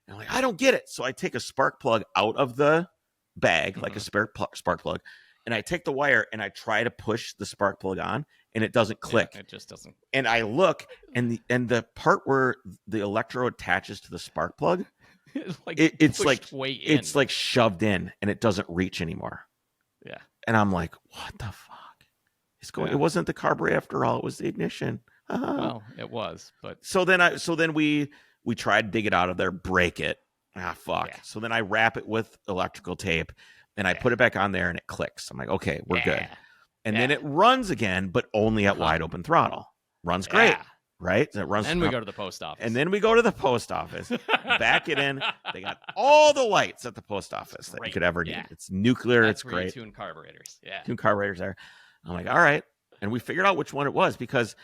I'm like, I don't get it. So I take a spark plug out of the bag, like a spark plug, and I take the wire and I try to push the spark plug on, and it doesn't click. It just doesn't. And I look, and the part where the electrode attaches to the spark plug, it's like shoved in, and it doesn't reach anymore. Yeah. And I'm like, what the fuck is going? It wasn't the carburetor after all; it was the ignition. Well, it was, but so then we tried to dig it out of there, break it. Fuck. Yeah. So then I wrap it with electrical tape, and I put it back on there, and it clicks. I'm like, okay, we're good. And then it runs again, but only at wide open throttle. Runs great, right? So it runs. And we go to the post office. And then we go to the post office, back it in. They got all the lights at the post office that you could ever need. It's nuclear. That's it's great. You tune carburetors. Yeah. Tune carburetors there. I'm like, all right. And we figured out which one it was because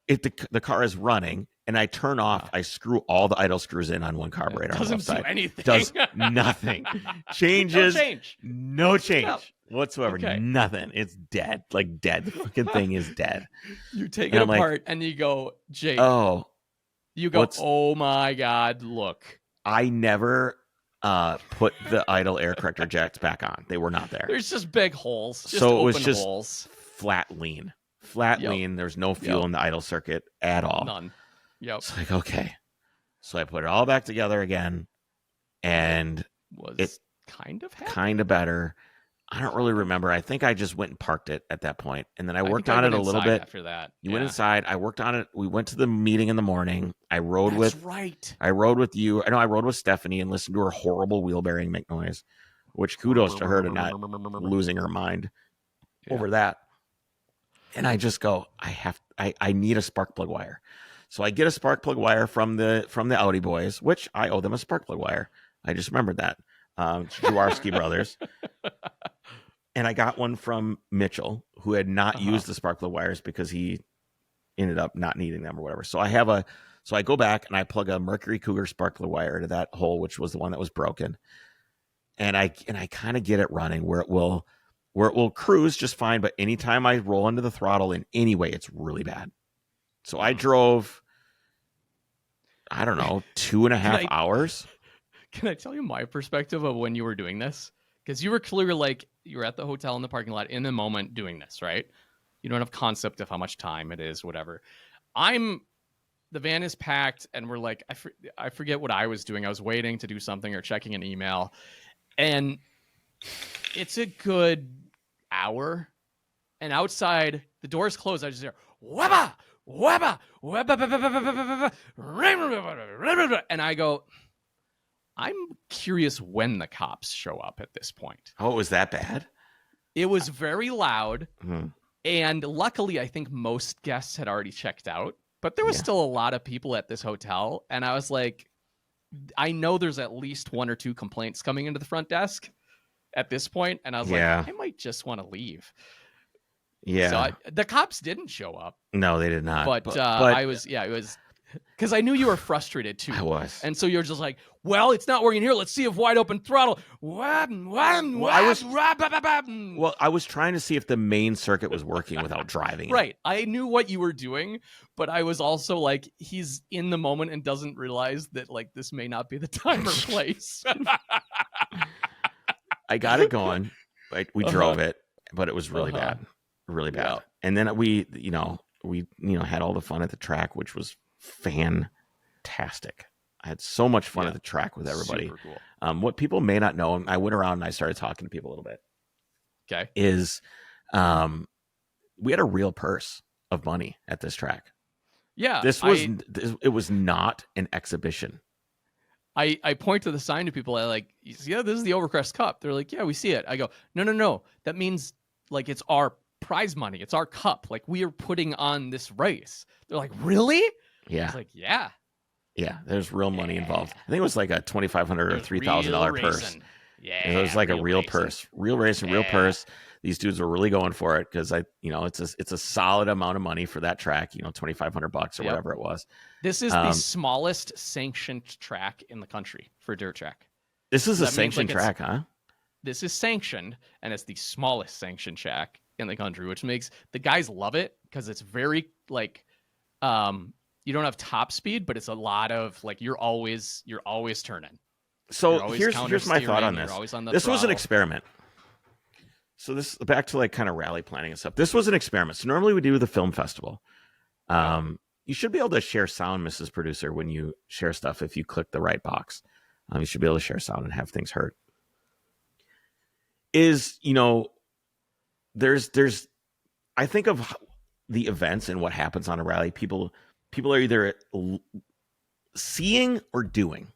the car is running, and I turn off. I screw all the idle screws in on one carburetor. It doesn't do anything. Does nothing. Changes. No change No. whatsoever. Okay. Nothing. It's dead. Like dead. The fucking thing is dead. You take it apart and you go, Jake. Oh. You go, oh my God, look. I never put the idle air corrector jacks back on. They were not there. There's just big holes. So it was just flat lean. Lean. There's no fuel in the idle circuit at all. None. Yep. It's like, okay. So I put it all back together again, and it's kind of better. I don't really remember. I think I just went and parked it at that point, and then I worked on it a little bit. After that, you went inside. I worked on it. We went to the meeting in the morning. I rode I rode with you. I know I rode with Stephanie and listened to her horrible wheel bearing make noise, which kudos to her to not losing her mind over that. And I just go, I need a spark plug wire. So I get a spark plug wire from the Audi boys, which I owe them a spark plug wire. I just remembered that. Jaworski brothers. And I got one from Mitchell, who had not used the spark plug wires because he ended up not needing them or whatever. So I go back and I plug a Mercury Cougar spark plug wire into that hole, which was the one that was broken. And I kind of get it running where it will cruise just fine, but anytime I roll into the throttle in any way, it's really bad. So I drove, I don't know, 2.5 hours. Can I tell you my perspective of when you were doing this? Because you were clearly like, you were at the hotel in the parking lot in the moment doing this, right? You don't have concept of how much time it is, whatever. The van is packed, and we're like, I forget what I was doing. I was waiting to do something or checking an email. And it's a good hour, and outside the doors closed. I just hear wabba wabba wabba, and I go, I'm curious when the cops show up at this point. Oh, it was that bad? It was very loud, and luckily I think most guests had already checked out, but there was still a lot of people at this hotel, and I was like, I know there's at least 1 or 2 complaints coming into the front desk at this point, and I was like, I might just want to leave. Yeah. So the cops didn't show up. No, they did not. But it was because I knew you were frustrated too. I was. And so you're just like, well, it's not working here. Let's see if wide open throttle. I was trying to see if the main circuit was working without driving it. Right. I knew what you were doing, but I was also like, he's in the moment and doesn't realize that like this may not be the time or place. I got it going. Like we drove it, but it was really bad. Really bad. Yeah. And then we had all the fun at the track, which was fantastic. I had so much fun at the track with everybody. Super cool. What people may not know, and I went around and I started talking to people a little bit. Okay. Is we had a real purse of money at this track. Yeah. It was not an exhibition. I point to the sign to people. I like, this is the Overcrest Cup. They're like, yeah, we see it. I go, no. That means like it's our prize money. It's our cup. Like, we are putting on this race. They're like, really? Yeah. It's like, yeah. Yeah, there's real money involved. I think it was like a $2,500 or $3,000 purse. Yeah, it was like a real racing. purse, real racing, real purse. These dudes were really going for it because it's a solid amount of money for that track. $2,500 or whatever it was. This is the smallest sanctioned track in the country for dirt track. This is a sanctioned track, huh? This is sanctioned, and it's the smallest sanctioned track in the country, which makes the guys love it because it's very like, you don't have top speed, but it's a lot of like you're always turning. So here's my thought on this. This was an experiment. So this back to like kind of rally planning and stuff. This was an experiment. So normally we do the film festival. You should be able to share sound, Mrs. Producer, when you share stuff. If you click the right box, you should be able to share sound and have things heard. There's I think of the events and what happens on a rally. People are either seeing or doing,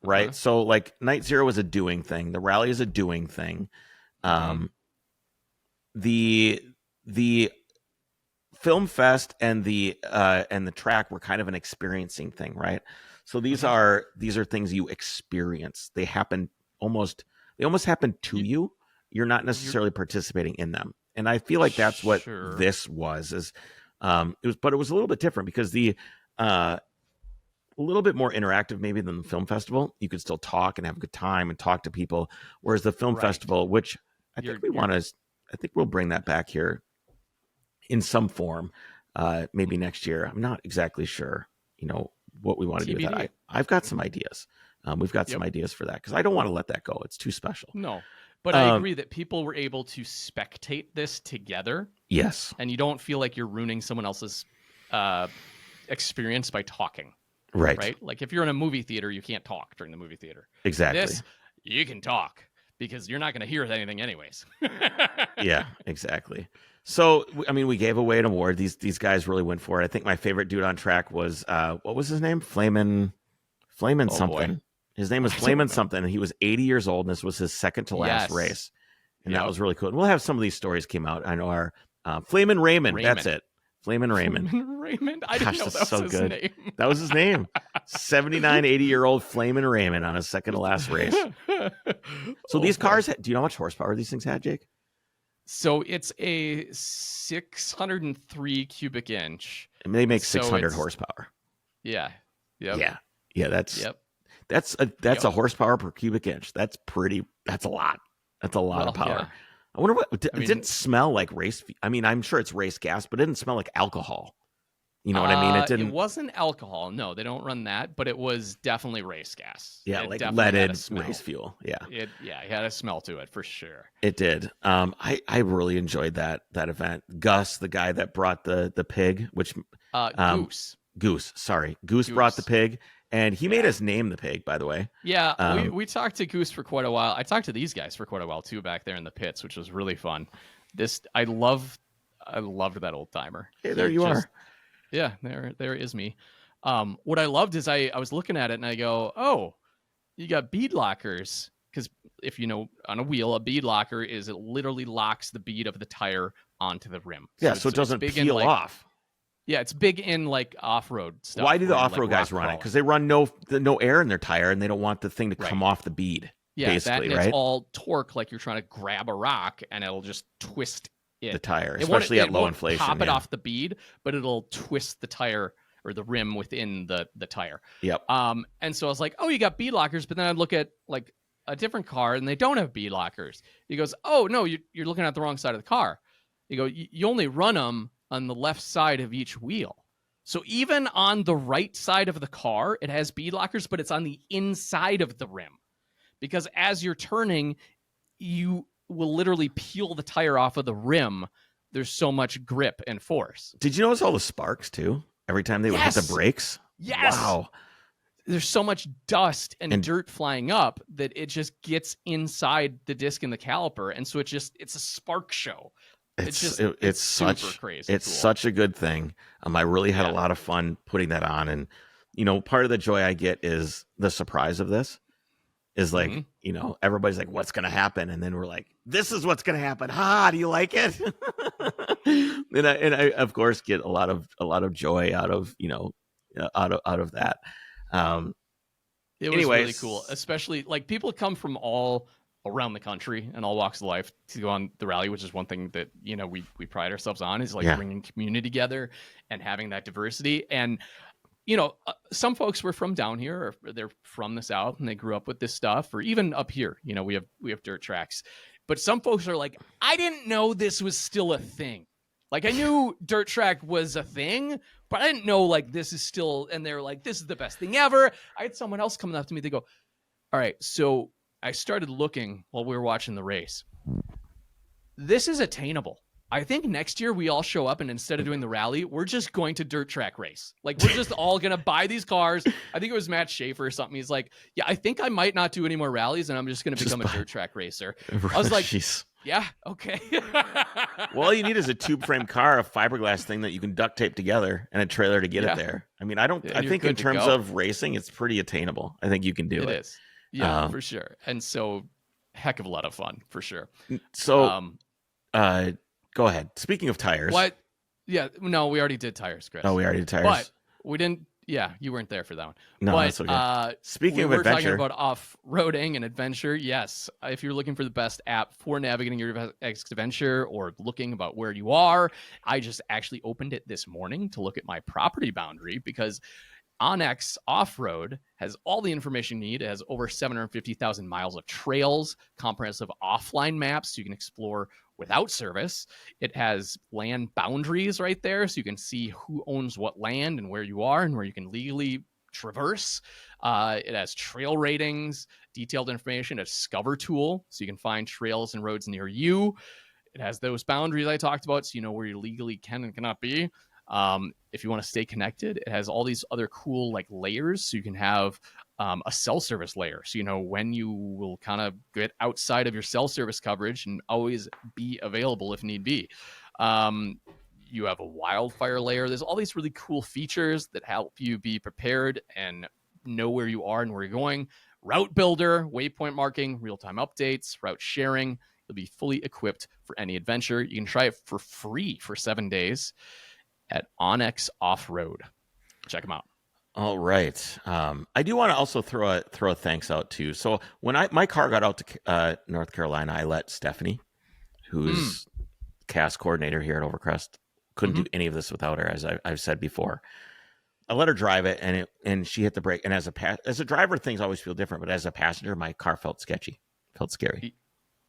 right? So like Night Zero is a doing thing. The rally is a doing thing. The Film Fest and the track were kind of an experiencing thing, right? So these are things you experience. They almost happen to you. You're not necessarily participating in them. And I feel like that's what this was. But it was a little bit different because a little bit more interactive maybe than the film festival. You could still talk and have a good time and talk to people. Whereas the film festival, which I think we'll bring that back here in some form, maybe next year. I'm not exactly sure, what we want to do with that. I've got some ideas. We've got some ideas for that because I don't want to let that go. It's too special. No, but I agree that people were able to spectate this together. Yes. And you don't feel like you're ruining someone else's experience by talking. Right. Right. Like if you're in a movie theater, you can't talk during the movie theater. Exactly. This, you can talk because you're not going to hear anything anyways. Yeah, exactly. So, I mean, we gave away an award. These guys really went for it. I think my favorite dude on track was, what was his name? Flamin' something. Boy. His name was Flamin' something, and he was 80 years old, and this was his second to last race. And that was really cool. And we'll have some of these stories came out. I know our Flamin' Raymond. That's it. Flamin' Raymond. Raymond? I didn't know that was his name. That was his name. 79, 80-year-old Flamin' Raymond on his second to last race. So these cars, do you know how much horsepower these things had, Jake? So it's a 603 cubic inch. And they make 600 horsepower. Yeah. Yep. Yeah. That's a horsepower per cubic inch. That's a lot. That's a lot of power. Yeah. I wonder what it didn't smell like race. I mean, I'm sure it's race gas, but it didn't smell like alcohol. You know what I mean? It wasn't alcohol. No, they don't run that, but it was definitely race gas. Yeah, like leaded race fuel. Yeah. It had a smell to it for sure. It did. I really enjoyed that event. Gus, the guy that brought the pig, which Goose brought the pig, and he made us name the pig, by the way. Yeah, we talked to Goose for quite a while. I talked to these guys for quite a while too back there in the pits, which was really fun. I loved that old timer. Hey, there you are. Yeah, there is me. What I loved is I was looking at it and I go, oh, you got bead lockers. Because if you know, on a wheel, a bead locker it literally locks the bead of the tire onto the rim. So it doesn't peel off. Yeah, it's big in like off-road stuff. Why do the off-road guys run it? Because they run no air in their tire and they don't want the thing to come off the bead. Yeah, basically, it's all torque, like you're trying to grab a rock and it'll just twist the tire, especially at low inflation. Pop it off the bead, but it'll twist the tire or the rim within the tire. Yep. And so I was like, oh, you got bead lockers, but then I'd look at like a different car and they don't have bead lockers. He goes, oh no, you're looking at the wrong side of the car. You go, you only run them on the left side of each wheel. So even on the right side of the car, it has bead lockers, but it's on the inside of the rim. Because as you're turning, you will literally peel the tire off of the rim. There's so much grip and force. Did you notice all the sparks too? Every time they would hit the brakes? Yes. Wow. There's so much dust and dirt flying up that it just gets inside the disc and the caliper. And so it's a spark show. It's super crazy. It's such a good thing. I really had a lot of fun putting that on. And, part of the joy I get is the surprise of this. is like, everybody's like, what's going to happen? And then we're like, this is what's going to happen. Ha, do you like it? and I of course get a lot of joy out of, out of that. It was really cool, especially like people come from all around the country and all walks of life to go on the rally, which is one thing that, we pride ourselves on, is like bringing community together and having that diversity. And, some folks were from down here, or they're from the South and they grew up with this stuff, or even up here, we have dirt tracks, but some folks are like, I didn't know this was still a thing. Like, I knew dirt track was a thing, but I didn't know, like, this is still, and they're like, this is the best thing ever. I had someone else coming up to me. They go, all right, so I started looking while we were watching the race. This is attainable. I think next year we all show up, and instead of doing the rally, we're just going to dirt track race. Like, we're just all going to buy these cars. I think it was Matt Schaefer or something. He's like, yeah, I think I might not do any more rallies, and I'm just going to become a dirt track racer. I was like, Jeez. Yeah, okay. Well, all you need is a tube frame car, a fiberglass thing that you can duct tape together, and a trailer to get it there. I mean, I think in terms of racing, it's pretty attainable. I think you can do it. It is. Yeah, for sure. And so, heck of a lot of fun, for sure. So, go ahead. Speaking of tires. What? Yeah, no, we already did tires, Chris. Oh, we already did tires. But we didn't. Yeah, you weren't there for that one. No, but, that's okay. Speaking of adventure, adventure, we're talking about off-roading and adventure. Yes, if you're looking for the best app for navigating your adventure or looking about where you are, I just actually opened it this morning to look at my property boundary, because Onyx Off-Road has all the information you need. It has over 750,000 miles of trails, comprehensive offline maps so you can explore without service. It has land boundaries right there, so you can see who owns what land and where you are and where you can legally traverse. It has trail ratings, detailed information, a Discover tool, so you can find trails and roads near you. It has those boundaries I talked about, so you know where you legally can and cannot be. If you want to stay connected, it has all these other cool like layers, so you can have a cell service layer, so you know when you will kind of get outside of your cell service coverage and always be available if need be. You have a wildfire layer. There's all these really cool features that help you be prepared and know where you are and where you're going. Route builder, waypoint marking, real-time updates, route sharing. You'll be fully equipped for any adventure. You can try it for free for 7 days at Onyx Off-Road. Check them out. All right. I do want to also throw a thanks out too. So when my car got out to North Carolina, I let Stephanie, who's cast coordinator here at Overcrest, couldn't do any of this without her, as I've said before. I let her drive it, and she hit the brake. And as a driver, things always feel different. But as a passenger, my car felt sketchy, felt scary.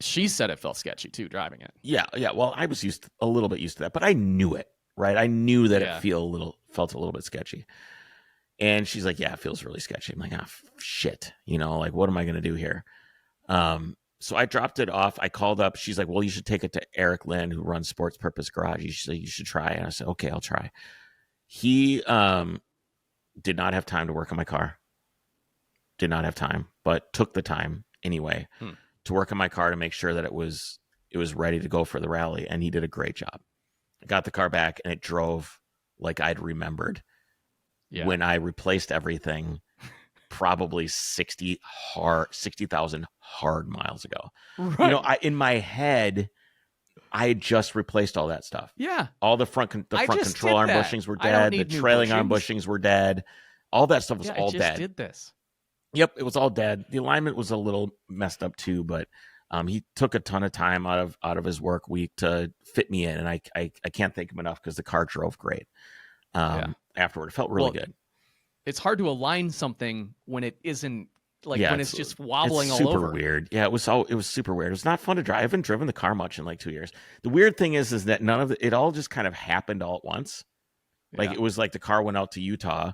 She said it felt sketchy too, driving it. Yeah. Well, I was a little bit used to that, but I knew it, right? I knew that it felt a little bit sketchy. And she's like, yeah, it feels really sketchy. I'm like, shit. Like, what am I going to do here? So I dropped it off. I called up. She's like, well, you should take it to Eric Lynn, who runs Sports Purpose Garage. You should try. And I said, okay, I'll try. He did not have time to work on my car. Did not have time, but took the time anyway to work on my car to make sure that it was ready to go for the rally. And he did a great job. I got the car back, and it drove like I'd remembered. Yeah. When I replaced everything, probably 60,000 hard miles ago. Right. In my head, I had just replaced all that stuff. Yeah. All the front control arm bushings were dead. The trailing arm bushings were dead. All that stuff was all dead. I just did this. Yep, it was all dead. The alignment was a little messed up too, but he took a ton of time out of his work week to fit me in, and I can't thank him enough because the car drove great. Afterward, it felt really good. It's hard to align something when it isn't when it's just wobbling all over. Super weird. Yeah, it was super weird. It was not fun to drive. I haven't driven the car much in like 2 years. The weird thing is that none of it all just kind of happened all at once. Like it was like the car went out to Utah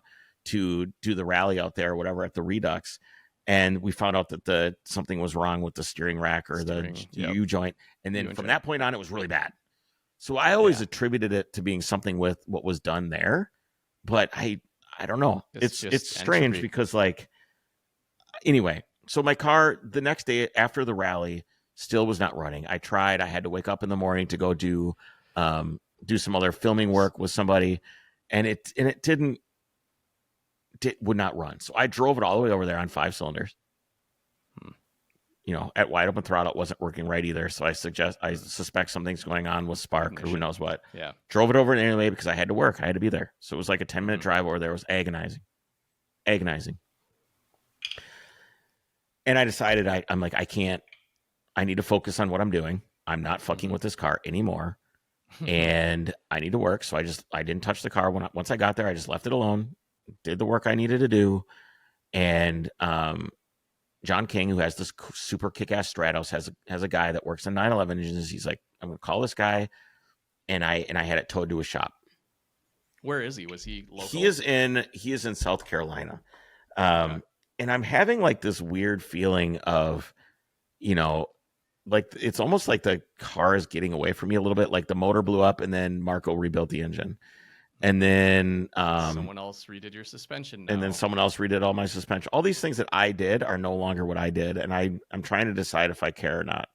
to do the rally out there or whatever at the Redux, and we found out that something was wrong with the steering rack or the U joint, and then from that point on, it was really bad. So I always attributed it to being something with what was done there, but I don't know. It's strange because anyway, so my car the next day after the rally still was not running. I tried. I had to wake up in the morning to go do some other filming work with somebody, and it would not run. So I drove it all the way over there on 5 cylinders. at wide open throttle, it wasn't working right either. So I suspect something's going on with spark or who knows what. Yeah. Drove it over anyway because I had to work. I had to be there. So it was like a 10-minute drive over there. It was agonizing. And I decided I'm like, I need to focus on what I'm doing. I'm not fucking with this car anymore. And I need to work. So I didn't touch the car. Once I got there, I just left it alone, did the work I needed to do. And John King, who has this super kick-ass Stratos, has a guy that works on 911 engines. He's like, I'm going to call this guy. And I had it towed to his shop. Where is he? Was he local? He is in South Carolina. And I'm having like this weird feeling of, like it's almost like the car is getting away from me a little bit. Like the motor blew up and then Marco rebuilt the engine. And then someone else redid your suspension now. And then someone else redid all my suspension. All these things that I did are no longer what I did. And I'm trying to decide if I care or not.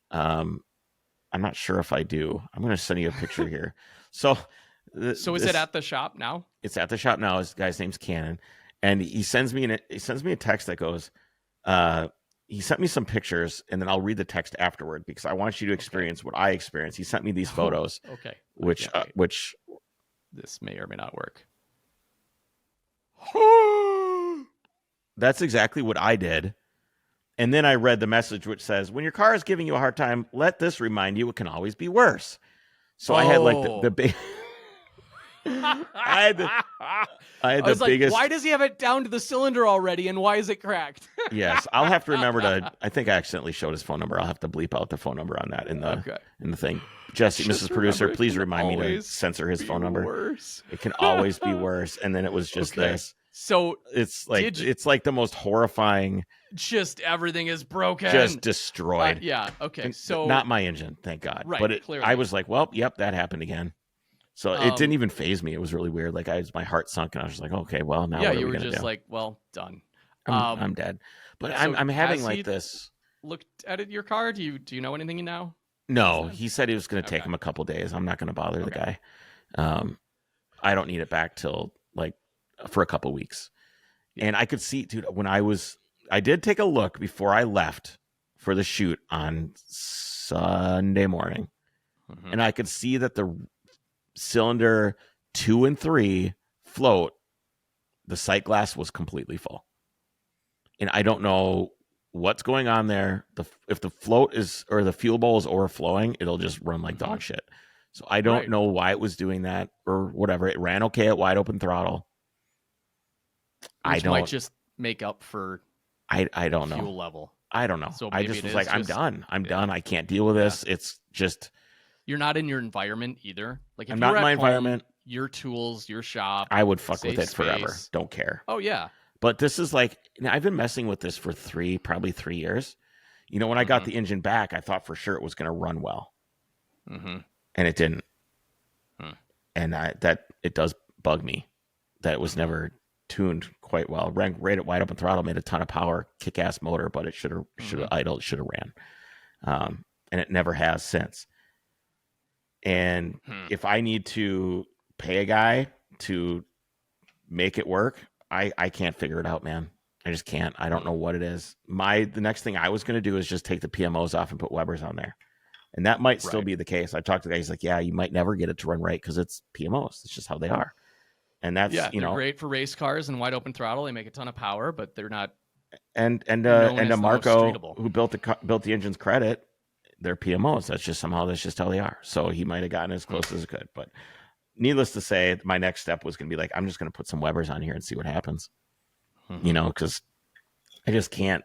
I'm not sure if I do. I'm going to send you a picture here. So is it at the shop now? It's at the shop now. His guy's name's Cannon. And he sends me a text that goes, he sent me some pictures, and then I'll read the text afterward because I want you to experience what I experienced. He sent me these photos. Okay. Which this may or may not work. That's exactly what I did. And then I read the message which says, when your car is giving you a hard time, let this remind you it can always be worse. So I had like the big I was like, biggest. Why does he have it down to the cylinder already, and why is it cracked? Yes, I'll have to remember to. I think I accidentally showed his phone number. I'll have to bleep out the phone number on that in the thing. Jesse, Mrs. Producer, please remind me to censor his phone number. Worse. It can always be worse. And then it was just this. So it's like the most horrifying. Just everything is broken. Just destroyed. Yeah. Okay. So not my engine, thank God. Right. But clearly. I was like, well, yep, that happened again. So it didn't even faze me. It was really weird. Like my heart sunk, and I was just like, okay, well, now what are we gonna do? You were just like, well, done. I'm dead. But so I'm having like this. Looked at your car. Do you know anything now? No, he said he was going to take him a couple days. I'm not going to bother the guy. I don't need it back till like for a couple weeks. And I could see, dude, when I did take a look before I left for the shoot on Sunday morning, and I could see that the cylinder 2 and 3 float, the sight glass was completely full. And I don't know what's going on there. If the float is or the fuel bowl is overflowing, it'll just run like dog shit. So I don't know why it was doing that or whatever. It ran okay at wide open throttle. Which might just make up for I don't know fuel level. I don't know. So I just was like, I'm done. I'm done. I can't deal with this. It's just you're not in your environment either. Like if I'm not in my environment. Your tools, your shop. I would fuck with it forever. Don't care. Oh yeah. But this is like, I've been messing with this for probably 3 years. When I got the engine back, I thought for sure it was going to run well. And it didn't. And it does bug me that it was never tuned quite well. Ran right at wide open throttle, made a ton of power, kick-ass motor, but it should have idled, should have ran. And it never has since. And if I need to pay a guy to make it work, I can't figure it out, man. I just can't. I don't know what it is. The next thing I was going to do is just take the PMOs off and put Webers on there. And that might still be the case. I talked to the guy. He's like, yeah, you might never get it to run right because it's PMOs. It's just how they are. And that's, they're great for race cars and wide open throttle. They make a ton of power, but they're not. And Marco, who built the engine's credit, they're PMOs. That's just how they are. So he might have gotten as close as it could. But needless to say, my next step was going to be like, I'm just going to put some Webers on here and see what happens. Because I just can't.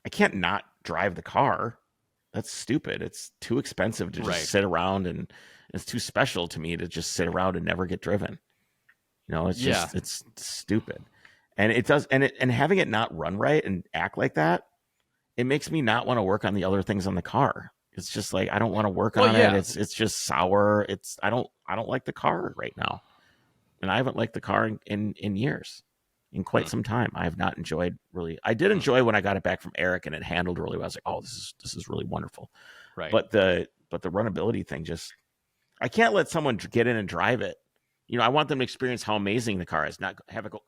I can't not drive the car. That's stupid. It's too expensive to just sit around, and it's too special to me to just sit around and never get driven. It's just it's stupid, and it does, and having it not run right and act like that, it makes me not want to work on the other things on the car. It's just like I don't want to work on it. It's just sour. I don't like the car right now, and I haven't liked the car in years. In quite some time. I have not enjoyed really. I did enjoy when I got it back from Eric and it handled really well. I was like, oh, this is really wonderful. Right. But the runnability thing I can't let someone get in and drive it I want them to experience how amazing the car is, not have it go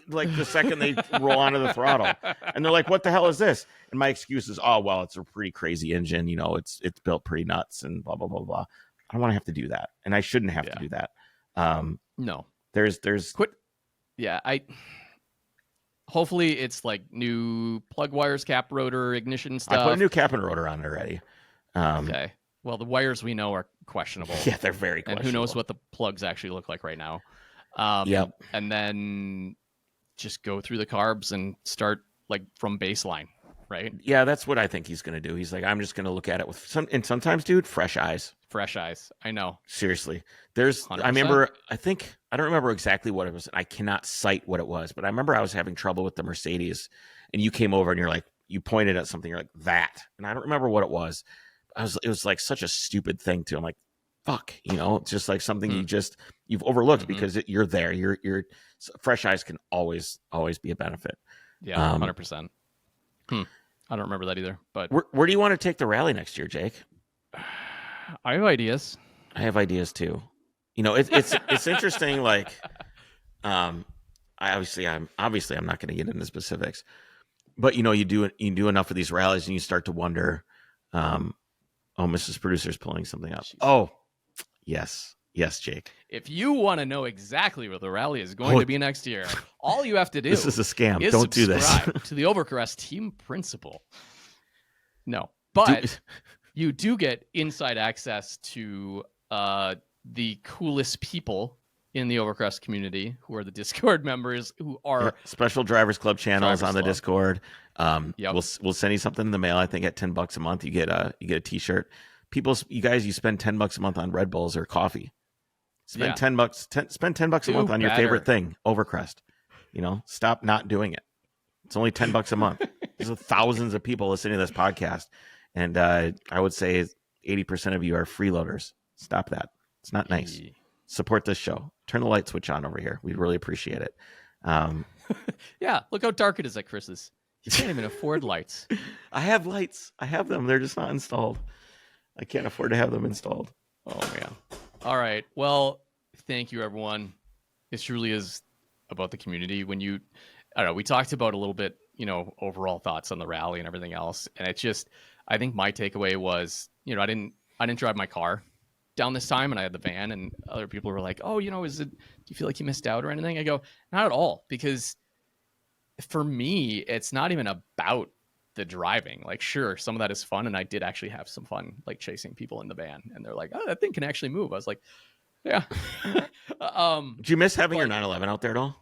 like the second they roll onto the throttle, and they're like, "What the hell is this?" And my excuse is, "Oh, well, it's a pretty crazy engine. It's built pretty nuts and blah blah blah blah." I don't want to have to do that, and I shouldn't have to do that. No, there's quit. Yeah, hopefully it's like new plug wires, cap rotor, ignition stuff. I put a new cap and rotor on it already. Okay. Well, the wires we know are questionable. Yeah, they're very questionable. And who knows what the plugs actually look like right now. Yep. And then just go through the carbs and start like from baseline, right? Yeah, that's what I think he's going to do. He's like, I'm just going to look at it with and sometimes, dude, fresh eyes. Fresh eyes. I know. Seriously. 100%. I remember, I don't remember exactly what it was. I cannot cite what it was, but I remember I was having trouble with the Mercedes and you came over and you pointed at something. You're like, that. And I don't remember what it was. It was like such a stupid thing too. I'm like, fuck, it's just like something you've overlooked because you're there. You're fresh eyes can always be a benefit. Yeah. 100%. I don't remember that either, but where do you want to take the rally next year, Jake? I have ideas. I have ideas too. It's interesting. Like, I'm not going to get into specifics, but you do enough of these rallies and you start to wonder, Mrs. Producer's pulling something up. Oh, yes, Jake. If you want to know exactly what the rally is going to be next year, all you have to do this is a scam. Is Don't do this. Subscribe to the Overcrest team principal. No, but you do get inside access to the coolest people in the Overcrest community, who are the Discord members, who are special Drivers Club channels on the Discord. Yep. We'll send you something in the mail. I think at $10 a month, you get a T-shirt. You spend $10 a month on Red Bulls or coffee. Spend $10 a month on your favorite thing, Overcrest. Stop not doing it. It's only $10 a month. There's thousands of people listening to this podcast, and I would say 80% of you are freeloaders. Stop that. It's not nice. Support this show. Turn the light switch on over here. We'd really appreciate it. Yeah, look how dark it is at Chris's. You can't even afford lights. I have lights. I have them. They're just not installed. I can't afford to have them installed. Oh, man. All right. Well, thank you, everyone. This truly is about the community. I don't know, we talked about a little bit, overall thoughts on the rally and everything else. And I think my takeaway was, I didn't drive my car down this time, and I had the van, and other people were like, oh, do you feel like you missed out or anything? I go, not at all, because for me, it's not even about the driving. Like, sure, some of that is fun, and I did actually have some fun, like chasing people in the van, and they're like, oh, that thing can actually move. I was like, yeah. Did you miss having your 911 out there at all?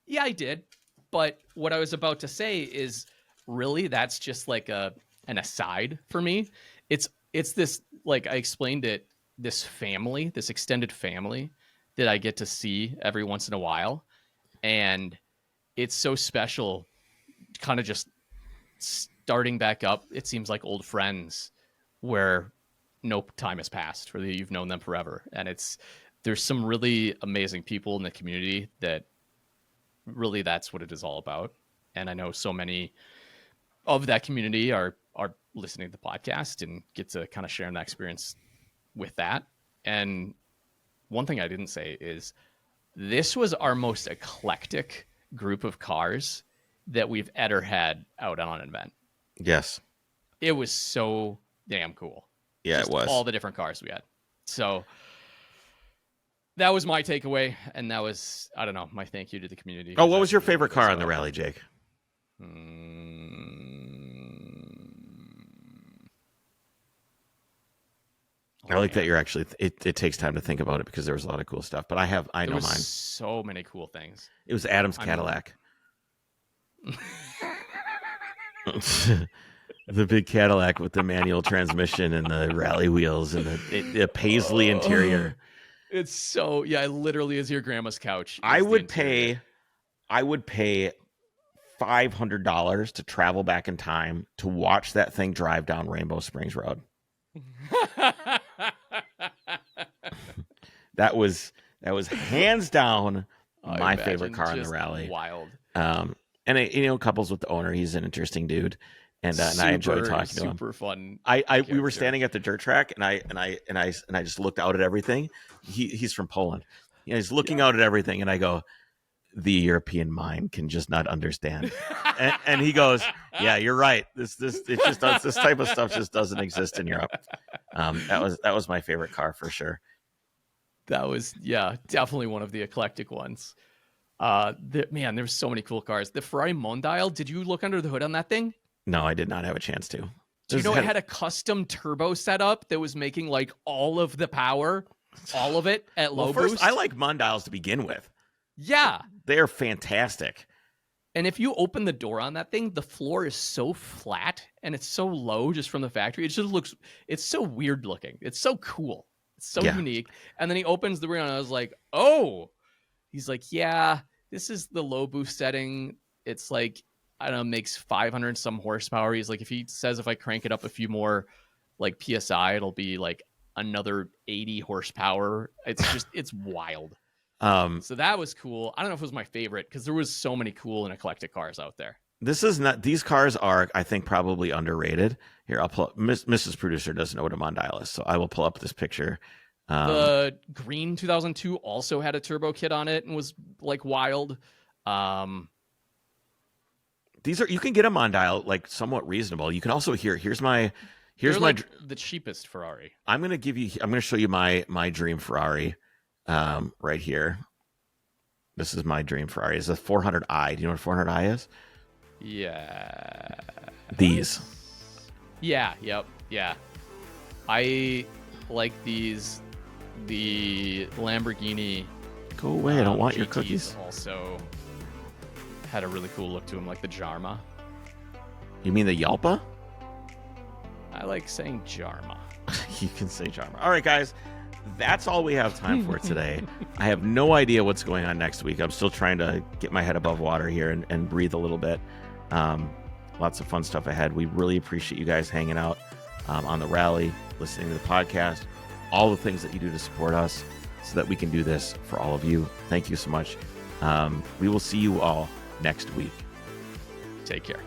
Yeah, I did. But what I was about to say is really that's just like an aside for me. It's this, like I explained it, this extended family that I get to see every once in a while. And it's so special, kind of just starting back up. It seems like old friends where no time has passed, where you've known them forever. And there's some really amazing people in the community that really that's what it is all about. And I know so many of that community are listening to the podcast and get to kind of share that experience with that. And one thing I didn't say is this was our most eclectic group of cars that we've ever had out on an event. Yes. It was so damn cool. Yeah, just it was. all the different cars we had. So that was my takeaway. And that was, I don't know, my thank you to the community. Oh, what was your favorite car on the rally, Jake? I like that you're actually, it takes time to think about it because there was a lot of cool stuff, but I know mine. So many cool things. It was Adam's Cadillac. The big Cadillac with the manual transmission and the rally wheels and the paisley interior. It's so, yeah, it literally is your grandma's couch. I would pay $500 to travel back in time to watch that thing drive down Rainbow Springs Road. That was hands down my favorite car in the rally. Wild. And couples with the owner. He's an interesting dude, and I enjoyed talking to him. Super fun. We were standing at the dirt track, and I just looked out at everything. He's from Poland, he's looking out at everything, and I go, the European mind can just not understand. And he goes, yeah, you're right. This type of stuff just doesn't exist in Europe. That was my favorite car for sure. That was, definitely one of the eclectic ones. Man, there's so many cool cars. The Ferrari Mondial, did you look under the hood on that thing? No, I did not have a chance to. Do you know it had a custom turbo setup that was making like all of the power, all of it at low boost? I like Mondials to begin with. Yeah. They're fantastic. And if you open the door on that thing, the floor is so flat and it's so low just from the factory. It just looks, it's so weird looking. It's so cool. It's so unique. And then he opens the rear and I was like, oh, he's like, yeah, this is the low boost setting. It's like, I don't know, makes 500 some horsepower. He's like, if he says if I crank it up a few more like PSI, it'll be like another 80 horsepower. It's just, it's wild. So that was cool. I don't know if it was my favorite because there was so many cool and eclectic cars out there. These cars are, I think, probably underrated. Here, I'll pull up. Mrs. Producer doesn't know what a Mondial is, so I will pull up this picture. The green 2002 also had a turbo kit on it and was like wild. These are, you can get a Mondial like somewhat reasonable. You can also here's the cheapest Ferrari. I'm going to show you my dream Ferrari right here. This is my dream Ferrari. It's a 400i. Do you know what a 400i is? Yeah. These. Yeah, yep, yeah. I like these. The Lamborghini. Go away, I don't want GTs your cookies. Also had a really cool look to them, like the Jarma. You mean the Yalpa? I like saying Jarma. You can say Jarma. All right, guys. That's all we have time for today. I have no idea what's going on next week. I'm still trying to get my head above water here and breathe a little bit. Lots of fun stuff ahead. We really appreciate you guys hanging out on the rally, listening to the podcast, all the things that you do to support us so that we can do this for all of you. Thank you so much. We will see you all next week. Take care.